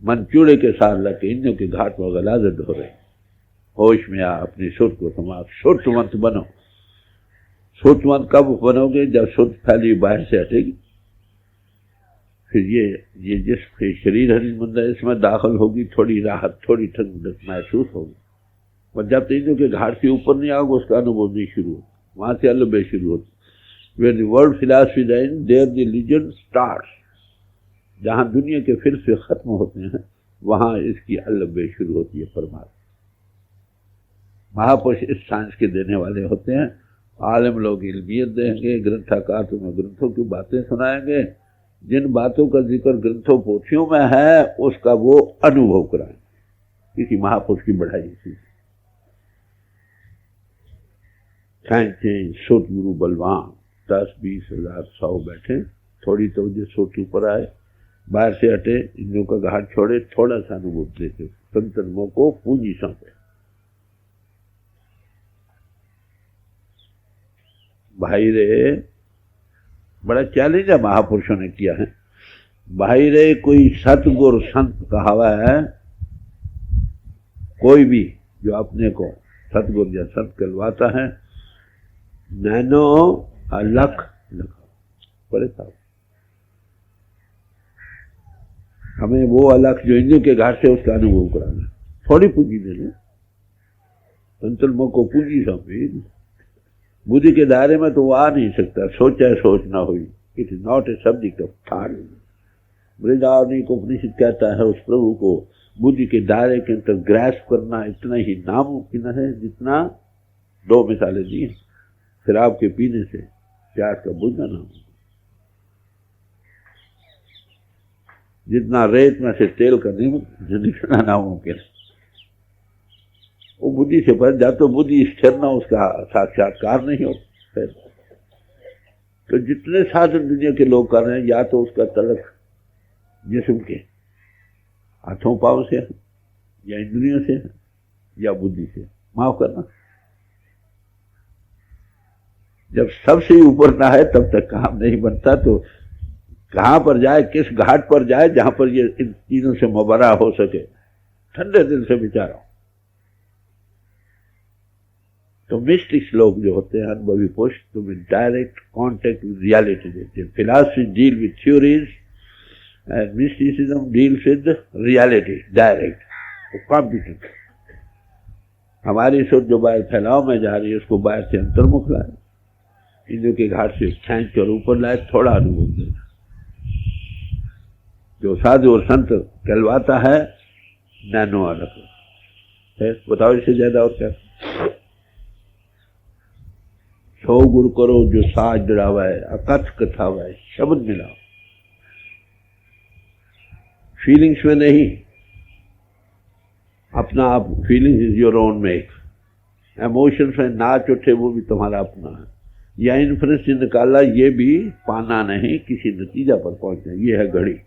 मन चूड़े के साथ लगे इंद्रियों के घाट में गलाजत हो रही। होश में आ, अपनी सुर को संभाल, सुरतवंत बनो। सुरतवंत कब बनोगे? जब सुर फैली बाहर से हटेगी। फिर ये जिस शरीर हरिमंद है इसमें दाखिल होगी, थोड़ी राहत, थोड़ी ठंडक महसूस होगी। और जब तक इंद्रियों के घाट से ऊपर नहीं आओगे उसका अनुभव नहीं शुरू हो, वहां से अल्लबे शुरू होती। When the world philosophy ends, there the religion starts. जहाँ दुनिया के फिर से खत्म होते हैं वहाँ इसकी अल्लबे शुरू होती है। परमात्मा महापुरुष इस साइंस के देने वाले होते हैं। आलिम लोग इल्मियत देंगे, ग्रंथकार तुम्हें ग्रंथों की बातें सुनाएंगे। जिन बातों का जिक्र ग्रंथों पोथियों में है उसका वो अनुभव कराएंगे। किसी महापुरुष की बढ़ाई इसी सतगुरु बलवान 10-20,000 100 बैठे, थोड़ी तो जो सोच ऊपर आए, बाहर से हटे, इंद्रियों का घाट छोड़े, थोड़ा सा अनुभव देते, संतनों को पूंजी सौंपे। भाई रे, बड़ा चैलेंज है महापुरुषों ने किया है। भाई रे, कोई सतगुर संत कहावा है, कोई भी जो अपने को सतगुर या संत कहलवाता है, नैनो अलख लिखा बड़े साहब। हमें वो अलख जो इंद्रियों के घाट से उसका अनुभव कराना, थोड़ी पूंजी देने। संतों को पूंजी सौंपी, बुद्धि के दायरे में तो वो आ नहीं सकता। सोचा सोच ना हुई, it is not a subject of thought. Brihadaranyaka को उपनिषद कहता है उस प्रभु को बुद्धि के दायरे के अंदर ग्रैस्प करना इतना ही नामुमकिन है जितना 2 मिसालें दी हैं। शराब के पीने से प्यास का बुझना ना हो, जितना रेत में से तेल का निकलना नामुमकिन। वो बुद्धि से पर जा तो बुद्धि स्थिर ना, उसका साक्षात्कार नहीं हो। तो जितने साधन दुनिया के लोग कर रहे हैं, या तो उसका तलक जिस्म के हाथों पाँव से, या इंद्रियों से, या बुद्धि से। माफ करना, जब सबसे ऊपर ना है तब तक काम नहीं बनता। तो कहां पर जाए, किस घाट पर जाए जहां पर ये इन चीजों से मुबर्रा हो सके, ठंडे दिल से विचारो। तो मिस्टिक्स लोग जो होते हैं अनुभवी पुरुष, तुम डायरेक्ट कॉन्टेक्ट विद रियलिटी देते हैं। Philosophy deal with theories and mysticism deals with reality direct, competent. हमारी सोच जो बाहर फैलाव में जा रही है उसको बाहर से अंतर्मुख लाए, इंद्रियों के घाट से खींच कर ऊपर लाए, थोड़ा अनुभव देना। जो साधु और संत कहलवाता है नैनो अलग है। बताओ इससे ज्यादा और क्या। सो गुरु करो जो साज डरावा है, अकथ कथावा है, शब्द मिलाओ, फीलिंग्स में नहीं। अपना आप, feelings is your own make. Emotions में नाच उठे वो भी तुम्हारा अपना है। या इन्फ्रेंस निकाला ये भी पाना नहीं, किसी नतीजा पर पहुंचना, ये है घड़ी।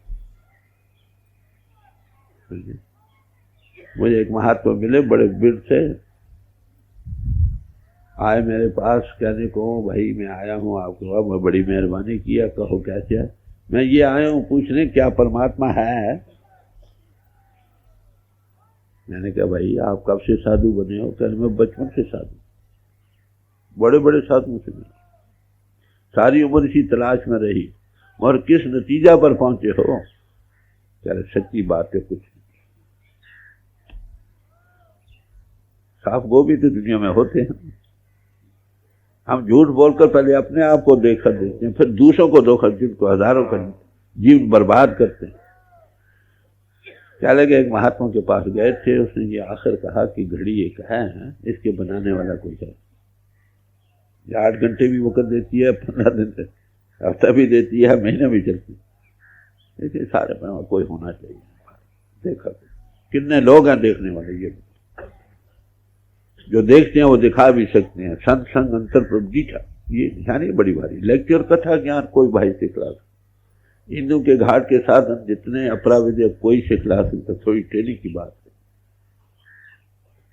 मुझे एक महात्मा मिले, बड़े वृद्ध थे, आए मेरे पास कहने को, भाई मैं आया हूँ आपको, मैं बड़ी मेहरबानी किया, कहो कैसे है। मैं ये आया हूँ पूछने क्या परमात्मा है। मैंने कहा भाई आप कब से साधु बने हो। कहने मैं बचपन से साधु, बड़े बड़े साधुओं से मिले, सारी उम्र इसी तलाश में रही, और किस नतीजा पर पहुंचे हो। कह रहे सच्ची बात है कुछ नहीं। साफ गोभी तो दुनिया में होते हैं। हम झूठ बोलकर पहले अपने आप को धोखा देते हैं, फिर दूसरों को धोखा, जिनको हजारों का जीवन बर्बाद करते हैं। क्या लगे, एक महात्मा के पास गए थे, उसने ये आखिर कहा कि घड़ी एक है, इसके बनाने वाला कोई है। ये 8 घंटे भी वक्त देती है, 15 दिन तक, हफ्ता भी देती है, महीना भी चलती है। ऐसे सारे में कोई होना चाहिए। देखा कितने लोग हैं देखने वाले, ये जो देखते हैं वो दिखा भी सकते हैं। संत संग अंतर प्रभु दीठा, ये निशानी बड़ी भारी। लेक्चर कथा ज्ञान कोई भाई सिखला, हिंदू के घाट के साधन जितने अपराविद्य कोई सिखला सकता, थोड़ी ट्रेनिंग की बात है।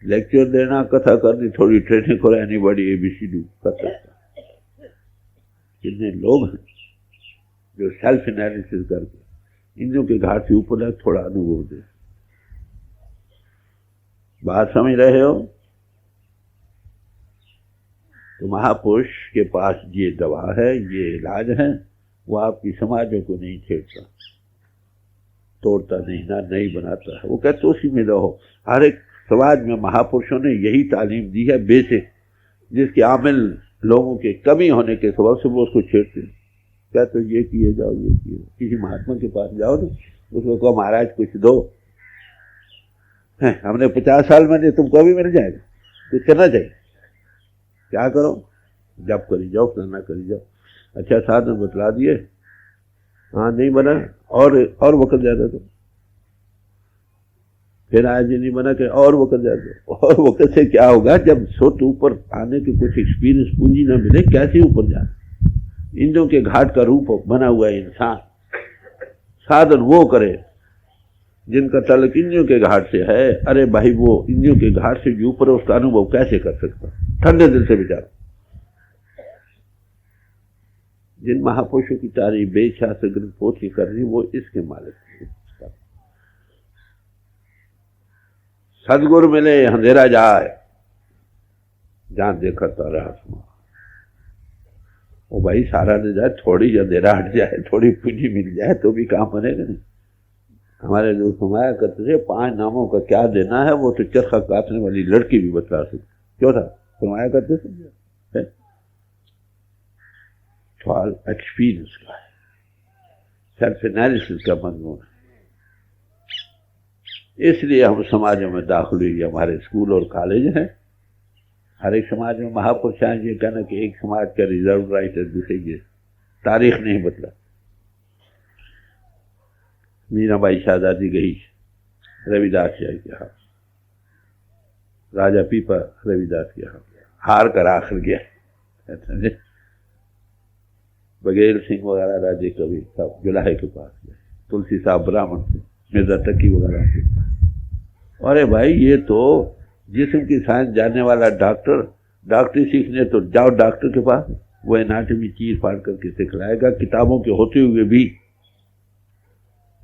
लेक्चर देना, कथा करनी, थोड़ी ट्रेनिंग हो, एनीबॉडी ABCD कर सकता। कितने लोग हैं जो सेल्फ एनालिसिस करके हिंदू के घाट से ऊपर है, थोड़ा अनुभव दे। बात समझ रहे हो। तो महापुरुष के पास ये दवा है, ये इलाज है, वो आपकी समाजों को नहीं छेड़ता, तोड़ता नहीं, ना नहीं बनाता है। वो कहते उसी में रहो। हर एक समाज में महापुरुषों ने यही तालीम दी है बेसिक, जिसके आमिल लोगों के कमी होने के सबब से वो उसको छेड़ते हैं। क्या तो ये किए जाओ, ये किए। किसी महात्मा के पास जाओ तो उसको कहो महाराज कुछ दो, हमने 50 साल में दिए, तुमको भी मिल जाएगा। तो करना चाहिए, क्या करो, जब करी जाओ, फलाना करी जाओ। अच्छा साधन बतला दिए, हाँ नहीं बना, और वक्त ज्यादा दो। फिर आज नहीं बना के और वक्त ज्यादा दो। और वक्त से क्या होगा, जब सोच ऊपर आने की कुछ एक्सपीरियंस पूंजी ना मिले, कैसे ऊपर जाए। इंद्रों के घाट का रूप बना हुआ है इंसान। साधन वो करे जिनका तलक इंद्रियों के घाट से है। अरे भाई वो इंद्रियों के घाट से जो ऊपर, उसका अनुभव कैसे कर सकता। ठंडे दिल से विचार। जिन महापुरुषों की तारीफ बेचा से ग्रंथ पोथी कर रही, वो इसके मालिक हैं। सदगुरु मिले अंधेरा जाए, जहां देखा तारा आसमां। वो भाई सारा न जाए, थोड़ी अंधेरा हट जाए, थोड़ी पूंजी मिल जाए तो भी काम बनेगा नहीं। हमारे लोग फरमाया करते थे 5 नामों का क्या देना है, वो तो चरखा काटने वाली लड़की भी बता सकती। क्यों था फरमाया करते थे, सवाल एक्सपीरियंस का है, सेल्फ एनालिसिस का मजमून है। इसलिए हम समाजों में दाखिल हुई, हमारे स्कूल और कॉलेज हैं। हर एक समाज में महापुरुष हैं। ये कहना कि एक समाज का रिजर्व राइट है, दूसरे की तारीख नहीं बदला। मीराबाई शहजादी गई रविदास जी के हाथ, राजा पीपा रविदास के हाथ, हार कर आखिर गया। बघेल सिंह वगैरह राजे कवि सब जुलाहे के पास गए, तुलसी साहब ब्राह्मण थे, मिर्जा तकी वगैरह के पास। अरे भाई ये तो जिस्म की साइंस जानने वाला डॉक्टर, डॉक्टरी सीखने तो जाओ डॉक्टर के पास, वो एनाटॉमी चीर फाड़ करके सिखलाएगा, किताबों के होते हुए भी।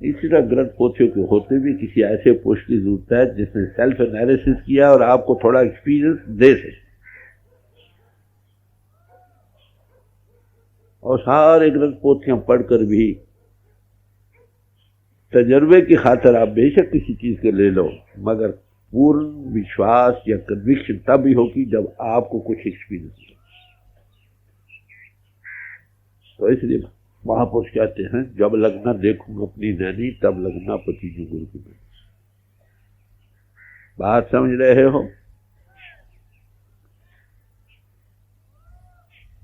इसी तरह ग्रंथ पोथियों के होते भी किसी ऐसे पोस्ट की जरूरत है जिसने सेल्फ एनालिसिस किया और आपको थोड़ा एक्सपीरियंस दे सके। और सारे ग्रंथ पोथियां पढ़कर भी तजर्बे की खातिर आप बेशक किसी चीज के ले लो, मगर पूर्ण विश्वास या कन्विक्शन तब ही होगी जब आपको कुछ एक्सपीरियंस हो। तो इसलिए महापुरुष कहते हैं, जब लगना देखूं अपनी नैनी, तब लगना पति जो गुरु की नैनी। बात समझ रहे हो?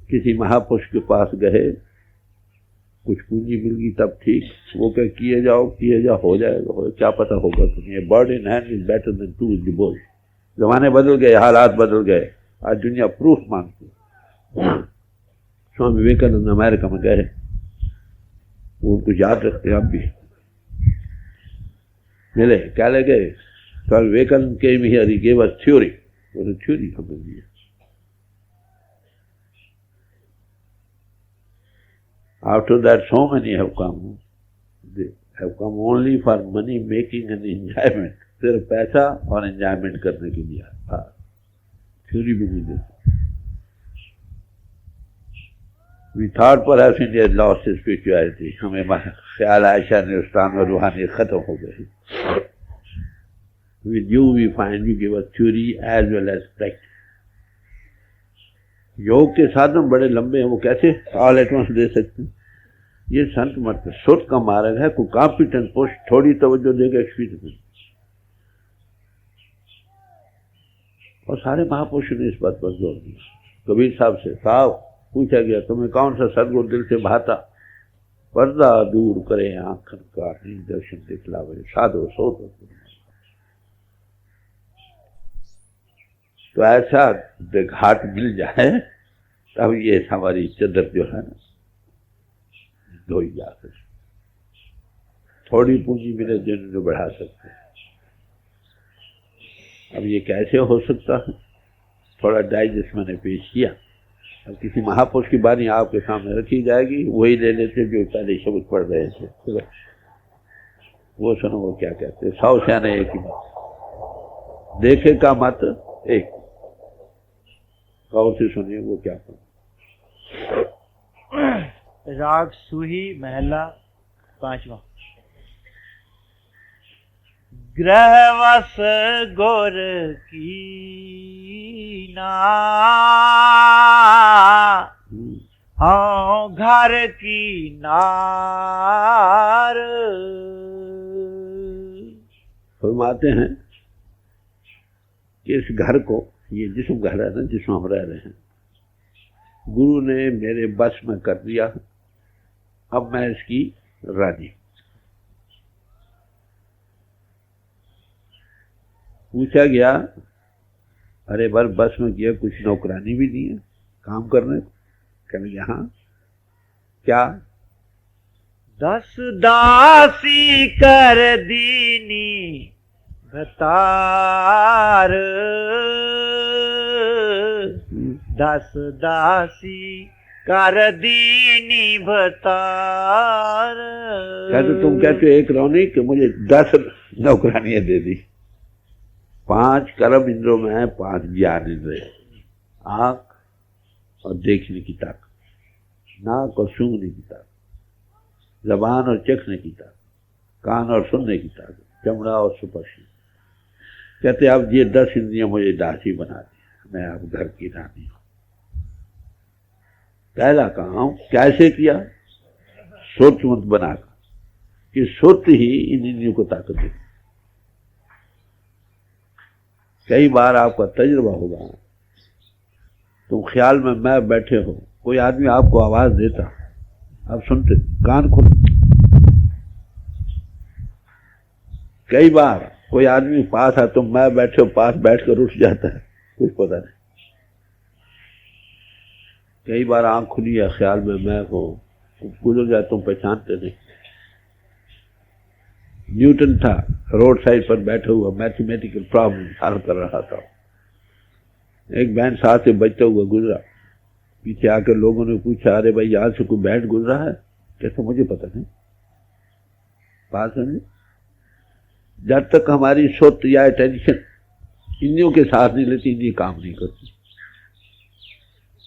किसी महापुरुष के पास गए, कुछ पूंजी मिल गई तब ठीक, वो क्या किए जाओ हो जाएगा, क्या पता होगा तुम्हें। Bird in hand is better than two in the bush. जमाने बदल गए, हालात बदल गए, आज दुनिया प्रूफ मांगती है। स्वामी विवेकानंद अमेरिका में गए, वो उनको याद रखते हैं अब भी। मिले, क्या लगे? Swami Vivekananda came here, he gave us theory, वो थ्योरी हमें दी। After that, so many have come. They have come only for money making and enjoyment. सिर्फ पैसा और एंजॉयमेंट करने के लिए। हाँ, थ्योरी भी नहीं देते। We thought perhaps India had lost its spirituality. हमें ख्याल आया शायद हिंदुस्तान में रूहानियत खत्म हो गई। With you we find you give us theory as well as practice. योग के साधन बड़े लंबे हैं, वो कैसे ऑल एट वंस दे सकते हैं? ये संत मत, सुध का मार्ग है, कोई कॉम्पिटेंट पोस्ट थोड़ी तवज्जो देगा एक्सपीरियंस। और सारे महापुरुषों ने इस बात पर जोर दिया। कबीर साहब से साहब पूछा गया, तुम्हें कौन सा सदगुरु दिल से भाता? पर्दा दूर करे आंखन का, दर्शन दिखलावे साधो सो। तो ऐसा घाट मिल जाए तब ये हमारी चदर जो है ना धोई जा सकती। थोड़ी पूंजी मिले जिन्होंने बढ़ा सकते हैं। अब ये कैसे हो सकता है? थोड़ा डाइजेस्ट मैंने पेश किया। अब किसी महापुरुष की बानी आपके सामने रखी जाएगी, वही ले लेते जो पहले शब्द पढ़ रहे थे, वो सुनो वो क्या कहते हैं। 100 सियाने एक ही बात, देखे का मत एक। गौर से सुनिए वो क्या कहते। राग सूही महला 5वां। ग्रहवश गोर की ना, हाँ घर की नार। फरमाते हैं कि इस घर को, ये जिस्म घर है ना जिसमें हम रह रहे हैं, गुरु ने मेरे बस में कर दिया। अब मैं इसकी रानी। पूछा गया, अरे बार बस में किया, कुछ नौकरानी भी दी है काम करने को? कहने यहाँ क्या? 10 दासी कर दीनी भतार, 10 दासी कर दीनी भतार। कहते तुम कहते हो एक रौनी कि मुझे 10 नौकरानियां दे दी। 5 कर्म इंद्रों में है, 5 ज्ञान इंद्र, आंख और देखने की ताकत, नाक और सूंघने की ताकत, जबान और चखने की ताकत, कान और सुनने की ताकत, चमड़ा और स्पर्श। कहते अब ये 10 इंद्रियां मुझे दासी बना दी, मैं अब घर की रानी हूं। पहला काम कैसे किया? सोच मत बनाकर, कि सोच ही इन इंद्रियों को ताकत देती। कई बार आपका तजुर्बा होगा, तुम ख्याल में मैं बैठे हो, कोई आदमी आपको आवाज देता, आप सुनते, कान खोल। कई बार कोई आदमी पास है, तुम मैं बैठे हो, पास बैठकर उठ जाता है, कुछ पता नहीं। कई बार आंख खुली है, ख्याल में मैं हो, गुजर जाए, तुम पहचानते नहीं। न्यूटन था, रोड साइड पर बैठा हुआ मैथमेटिकल प्रॉब्लम हल कर रहा था। एक बहन साथ से बचता हुआ गुजरा, पीछे आकर लोगों ने पूछा, अरे भाई यहाँ से कोई बैंड गुजरा है? कैसे? मुझे पता नहीं। बात समझे? जब तक हमारी सोच या टेंशन इंद्रियों के साथ नहीं लेती, इंद्रियां काम नहीं करती।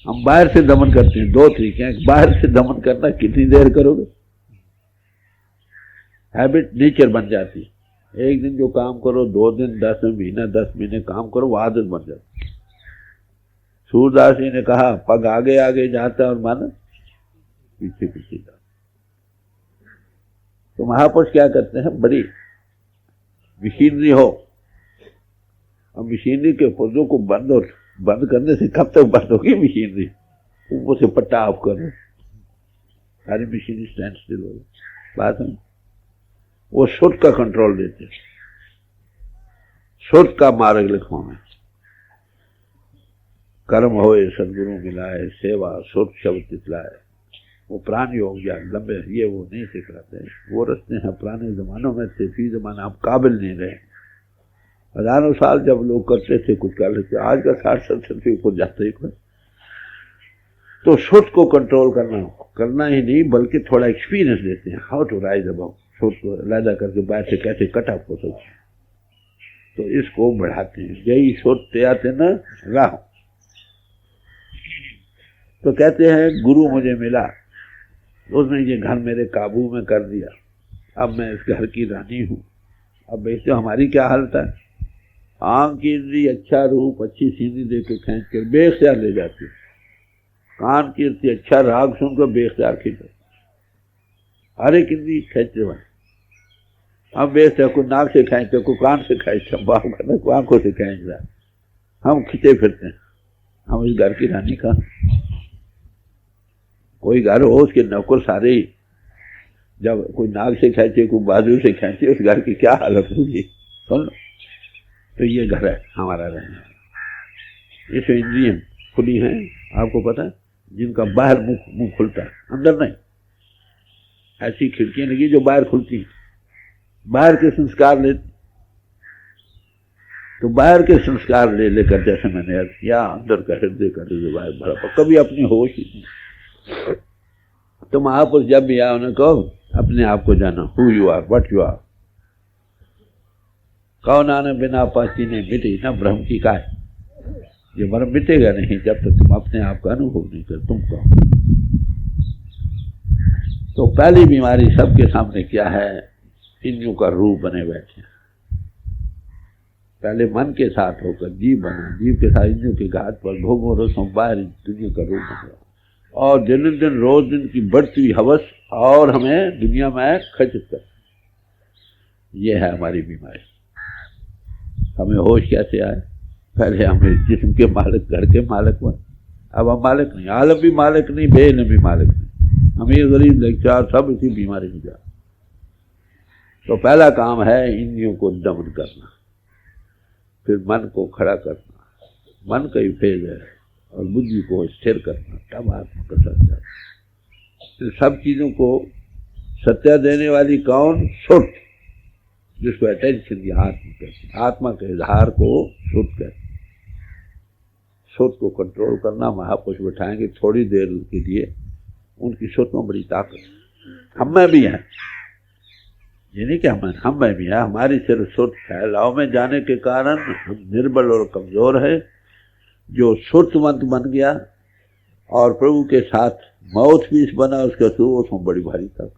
हम बाहर से दमन करते हैं, 2 तरीके हैं। बाहर से दमन करना कितनी देर करोगे? हैबिट, नेचर बन जाती है। एक दिन जो काम करो, 2 दिन, 10 महीना, 10 महीने काम करो, वो आदत बन जाती है। सूरदास जी ने कहा, पग आगे आगे जाता और मन पीछे पीछे जाता। तो महापुरुष क्या करते हैं, बड़ी मशीनरी हो, अब मशीनरी के पुर्जों को बंद करने से कब तक बंद होगी मशीनरी, ऊपर से पट्टा ऑफ कर दो, सारी मशीनरी स्टैंड स्टिल हो गई। बात है, वो सुर का कंट्रोल देते, सुर का मार्ग लिखो में, कर्म होए सदगुरु मिलाए, सेवा सुर शब्द तितलाए। वो प्राण योग या लंबे ये वो नहीं सिखाते, वो रस्ते हैं पुराने जमानों में थे, फी जमाना हम काबिल नहीं रहे। हजारों साल जब लोग करते थे कुछ कर लेते, आज का 60-70 के ऊपर जाते ही कोई। तो सुर को कंट्रोल करना ही नहीं बल्कि थोड़ा एक्सपीरियंस देते हैं, हाउ टू राइज अबाउट, सुर को अलहदा करके बाहर से कैसे कट ऑफ हो सकते, तो इसको बढ़ाते हैं। यही सुर ते आते न राह। तो कहते हैं गुरु मुझे मिला, उसने ये घर मेरे काबू में कर दिया, अब मैं इस घर की रानी हूँ। अब वैसे हमारी क्या हालत है, आंख की इंद्री अच्छा रूप अच्छी सीधी दे के खींच कर बेख्तियार ले जाती, कान की इंद्री अच्छा राग सुनकर बेख्तियार खींचो, हर एक इंद्री खींचते बने। हम बेख्तियार को नाक से खींचते, को कान से खींचते, बाप करना को आंखों से खींच रहा है, हम खींचे फिरते हैं। हम इस घर की रानी का, कोई घर हो उसके नौकर सारे ही जब कोई नाक से खींचे कोई बाजू से खींचे, उस घर की क्या हालत होगी सुन लो। तो ये घर है हमारा रहना। ये इंद्रियां खुली हैं, आपको पता है, जिनका बाहर मुंह खुलता है, अंदर नहीं। ऐसी खिड़कियां लगी जो बाहर खुलती हैं, बाहर के संस्कार ले, तो बाहर के संस्कार ले लेकर, जैसे मैंने अर्ज किया, अंदर का हृदय का हृदय बाहर भरा, कभी अपनी होश ही नहीं। तो महापुरुष जब भी आए उन्हें कहो अपने आप को जानो, who you are, what you are. कौन आने बिना पाची नहीं मिटी ना ब्रह्म की काय, ये ब्रह्म मिटेगा नहीं जब तक तुम अपने आप का अनुभव नहीं कर। तुम कहो तो पहली बीमारी सबके सामने क्या है, इंद्रियों का रूप बने बैठे। पहले मन के साथ होकर जीव बना, जीव के साथ इंद्रियों के घाट पर भोगों रसों बाहर दुनिया का रूप बना, और दिन दिन रोज दिन की बढ़ती हुई हवस और हमें दुनिया में खचित कर। ये है हमारी बीमारी। हमें होश कैसे आए, पहले हमें जिस्म के मालिक, घर के मालिक बने, अब हम मालिक नहीं, आलम भी मालिक नहीं, बेइल्म भी मालिक नहीं, अमीर गरीब लेक्चर सब इसी बीमारी में जा। तो पहला काम है इंद्रियों को दमन करना, फिर मन को खड़ा करना, मन का ही फेज है, और बुद्धि को स्थिर करना, तब आत्मा का सत्य। तो सब चीजों को सत्य देने वाली कौन, सुर, जिसको अटेंशन दिया आत्मा कहते हैं, आत्मा के इजहार को सुर कहते हैं। सुर को कंट्रोल करना महापुरुष बैठाएंगे थोड़ी देर के लिए, उनकी सुर में बड़ी ताकत हम में भी है, ये नहीं कि हम में भी है, हमारी सिर्फ सुर फैलाव में जाने के कारण हम निर्बल और कमजोर है। जो सुरतवंत बन गया और प्रभु के साथ माउथ पीस बना, उसका सुर उसमें बड़ी भारी तक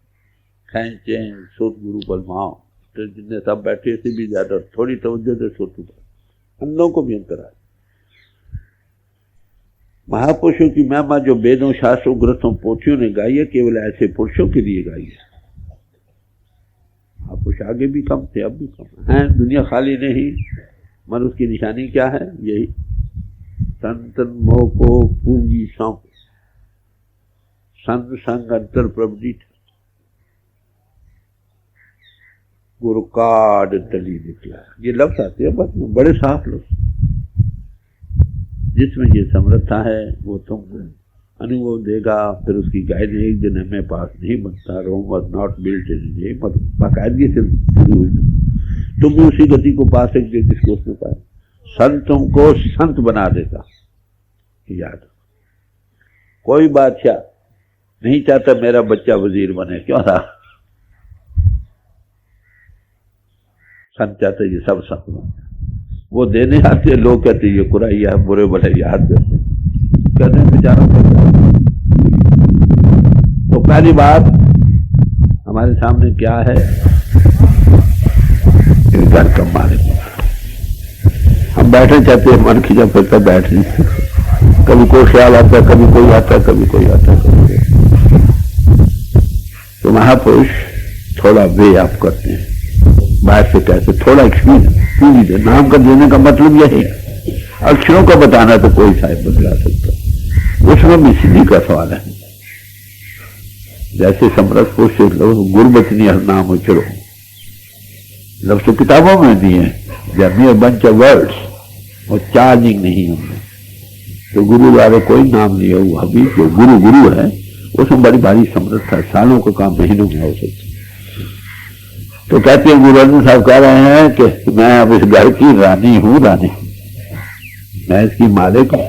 खेचे सुर गुरु बलमाओ, तो जिनने सब बैठे से भी ज्यादा थोड़ी तवज्जो से सुर पर, हम लोगों को भी अंतर आए। महापुरुषों की महिमा जो वेदों शास्त्रों ग्रंथों पोथियों ने गाई है, केवल ऐसे पुरुषों के लिए गाई है। महापुरुष आगे भी कम थे, अब भी कम है। दुनिया खाली नहीं, मनुष्य की निशानी क्या है, यही संतन मोह को पूंजी सौंप, संत संग अंतर प्रबुदित, गुरु काड तली निकला। ये लफ्ज आते हैं बस में, बड़े साफ लफ्ज। जिसमें ये समर्थता है वो तुमको अनुभव देगा, फिर उसकी गाइड एक दिन हमें पास नहीं बनता। Rome was not built in day, बाकायदगी से शुरू हुई, तुम भी उसी गति को पा सकते जिसको उसने पाया। संतों को संत बना देता, याद। कोई बादशाह नहीं चाहता मेरा बच्चा वजीर बने, क्यों था? संत चाहते ये सब संत बने। वो देने आते, लोग कहते ये कुराइया है, बुरे भले याद करते, कहते हैं बेचारा। तो पहली बात हमारे सामने क्या है, इस घर का मालिक बना। हम बैठे चाहते हैं, मन खिंचा फिरता बैठ नहीं सकते, कभी कोई ख्याल आता, कभी कोई आता, कभी कोई आता, कभी। तो महापुरुष थोड़ा वे आप करते हैं, बाहर से कैसे थोड़ा एक्सपीरियंस दे। नाम का देने का मतलब यही है, अक्षरों का बताना तो कोई साहिब बतला सकता, उसमें भी सिद्धि का सवाल है। जैसे समरस पुरुष से गुरबचनी हर नाम उचरो, लफ्ज तो किताबों में दिए हैं, जब बंच ऑफ वर्ड्स और चार्जिंग नहीं हमने। तो गुरु द्वारा कोई नाम नहीं है, वो अभी जो गुरु गुरु है उसमें बड़ी भारी समर्थ है, सालों का काम महीनों में हो सकता। तो कहते हैं गुरु अर्जुन साहब कह रहे हैं कि मैं अब इस घर की रानी हूं, रानी मैं इसकी मालिक हूं।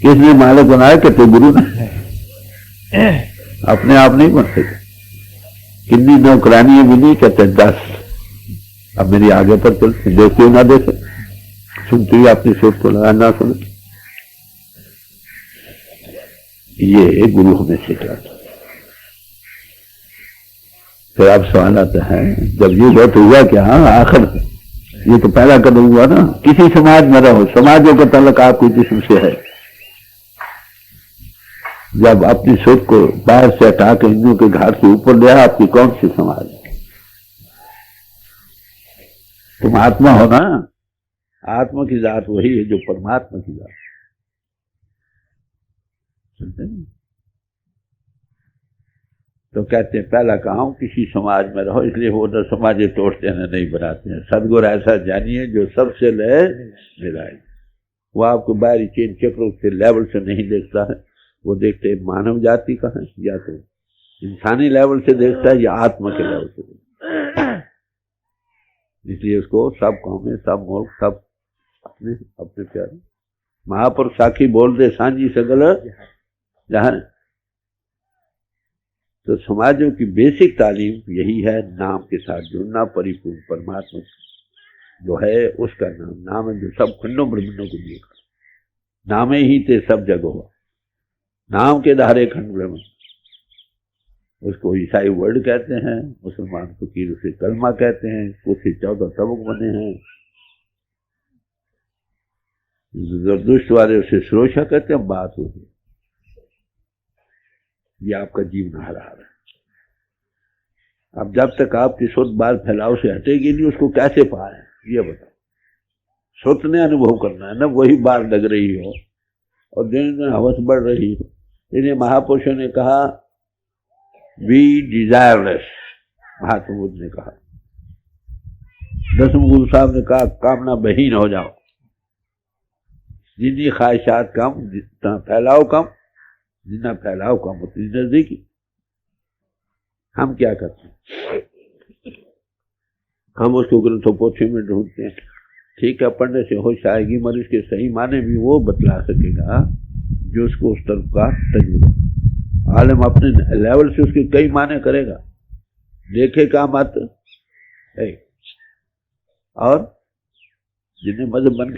किसने मालिक बनाया? कहते गुरु ने, अपने आप नहीं बन सके। कितनी नौकरानी भी नहीं, कहते 10। अब मेरी आगे पर चलते, देखते हो ना देखे, सुनते ही अपनी सोच को लगा ना सुने। ये गुरु हमें सिखाता। फिर अब सवाल आता है, जब ये बहुत हुआ क्या आखिर, ये तो पहला कदम हुआ ना, किसी समाज में रहो, समाजों का तल्लक आपको जिस्म से है। जब अपनी सोच को बाहर से हटा के हिंदुओं के घाट से ऊपर ले, आपकी कौन सी समाज है? तुम आत्मा हो ना, आत्मा की जात वही है जो परमात्मा की जात। तो कहते हैं पहला काम किसी समाज में रहो, इसलिए वो न समाजे तोड़ते हैं नहीं बनाते हैं। सदगुरु ऐसा जानिए जो सबसे ले मिलाए। वो आपको बाहरी चेन चक्रों से लेवल से नहीं देखता है, वो देखते हैं मानव जाति का है, या तो इंसानी लेवल से देखता है या आत्मा के लेवल से देखता है। इसलिए उसको सब कौमें, सब मुल्क, सब अपने अपने प्यारे महापुरुष साखी बोल दे सांझी सगल जहां। तो समाजों की बेसिक तालीम यही है, नाम के साथ जुड़ना, परिपूर्ण परमात्मा जो है उसका नाम है जो सब खंडों ब्रह्मंडों को दिए। नामे ही ते सब जग हुआ, नाम के धारे खंड ब्रह्म। उसको ईसाई वर्ड कहते हैं, मुसलमान फकीर उसे कलमा कहते हैं, उससे 14 तबक बने हैं। जरदुश्त वाले उसे सुरोशा कहते हैं। बात होगी ये आपका जीवन हार है। अब जब तक आपकी सुर्त बाल फैलाव से हटेगी नहीं, उसको कैसे पाए ये बताओ। सुर्त ने अनुभव करना है ना, वही बार लग रही हो और दिन दिन हवस बढ़ रही हो। इन्हें महापुरुषों ने कहा बी डिजायरलेस, महात्मा बुद्ध ने कहा, दसम गुरु साहब ने कहा कामना बहीन हो जाओ। जितनी ख्वाहिशात कम, जितना फैलाव कम, जितना फैलाव कम उतनी नजदीकी। हम क्या करते हैं? हम उसको ग्रंथों पोथी में ढूंढते हैं। ठीक है, पढ़ने से होश आएगी, मगर इसके सही माने भी वो बतला सकेगा जो उसको उस तरफ का तजुर्बा। आलम अपने लेवल से उसके कई माने करेगा, देखेगा मत। और जिन्हें मजहब बन के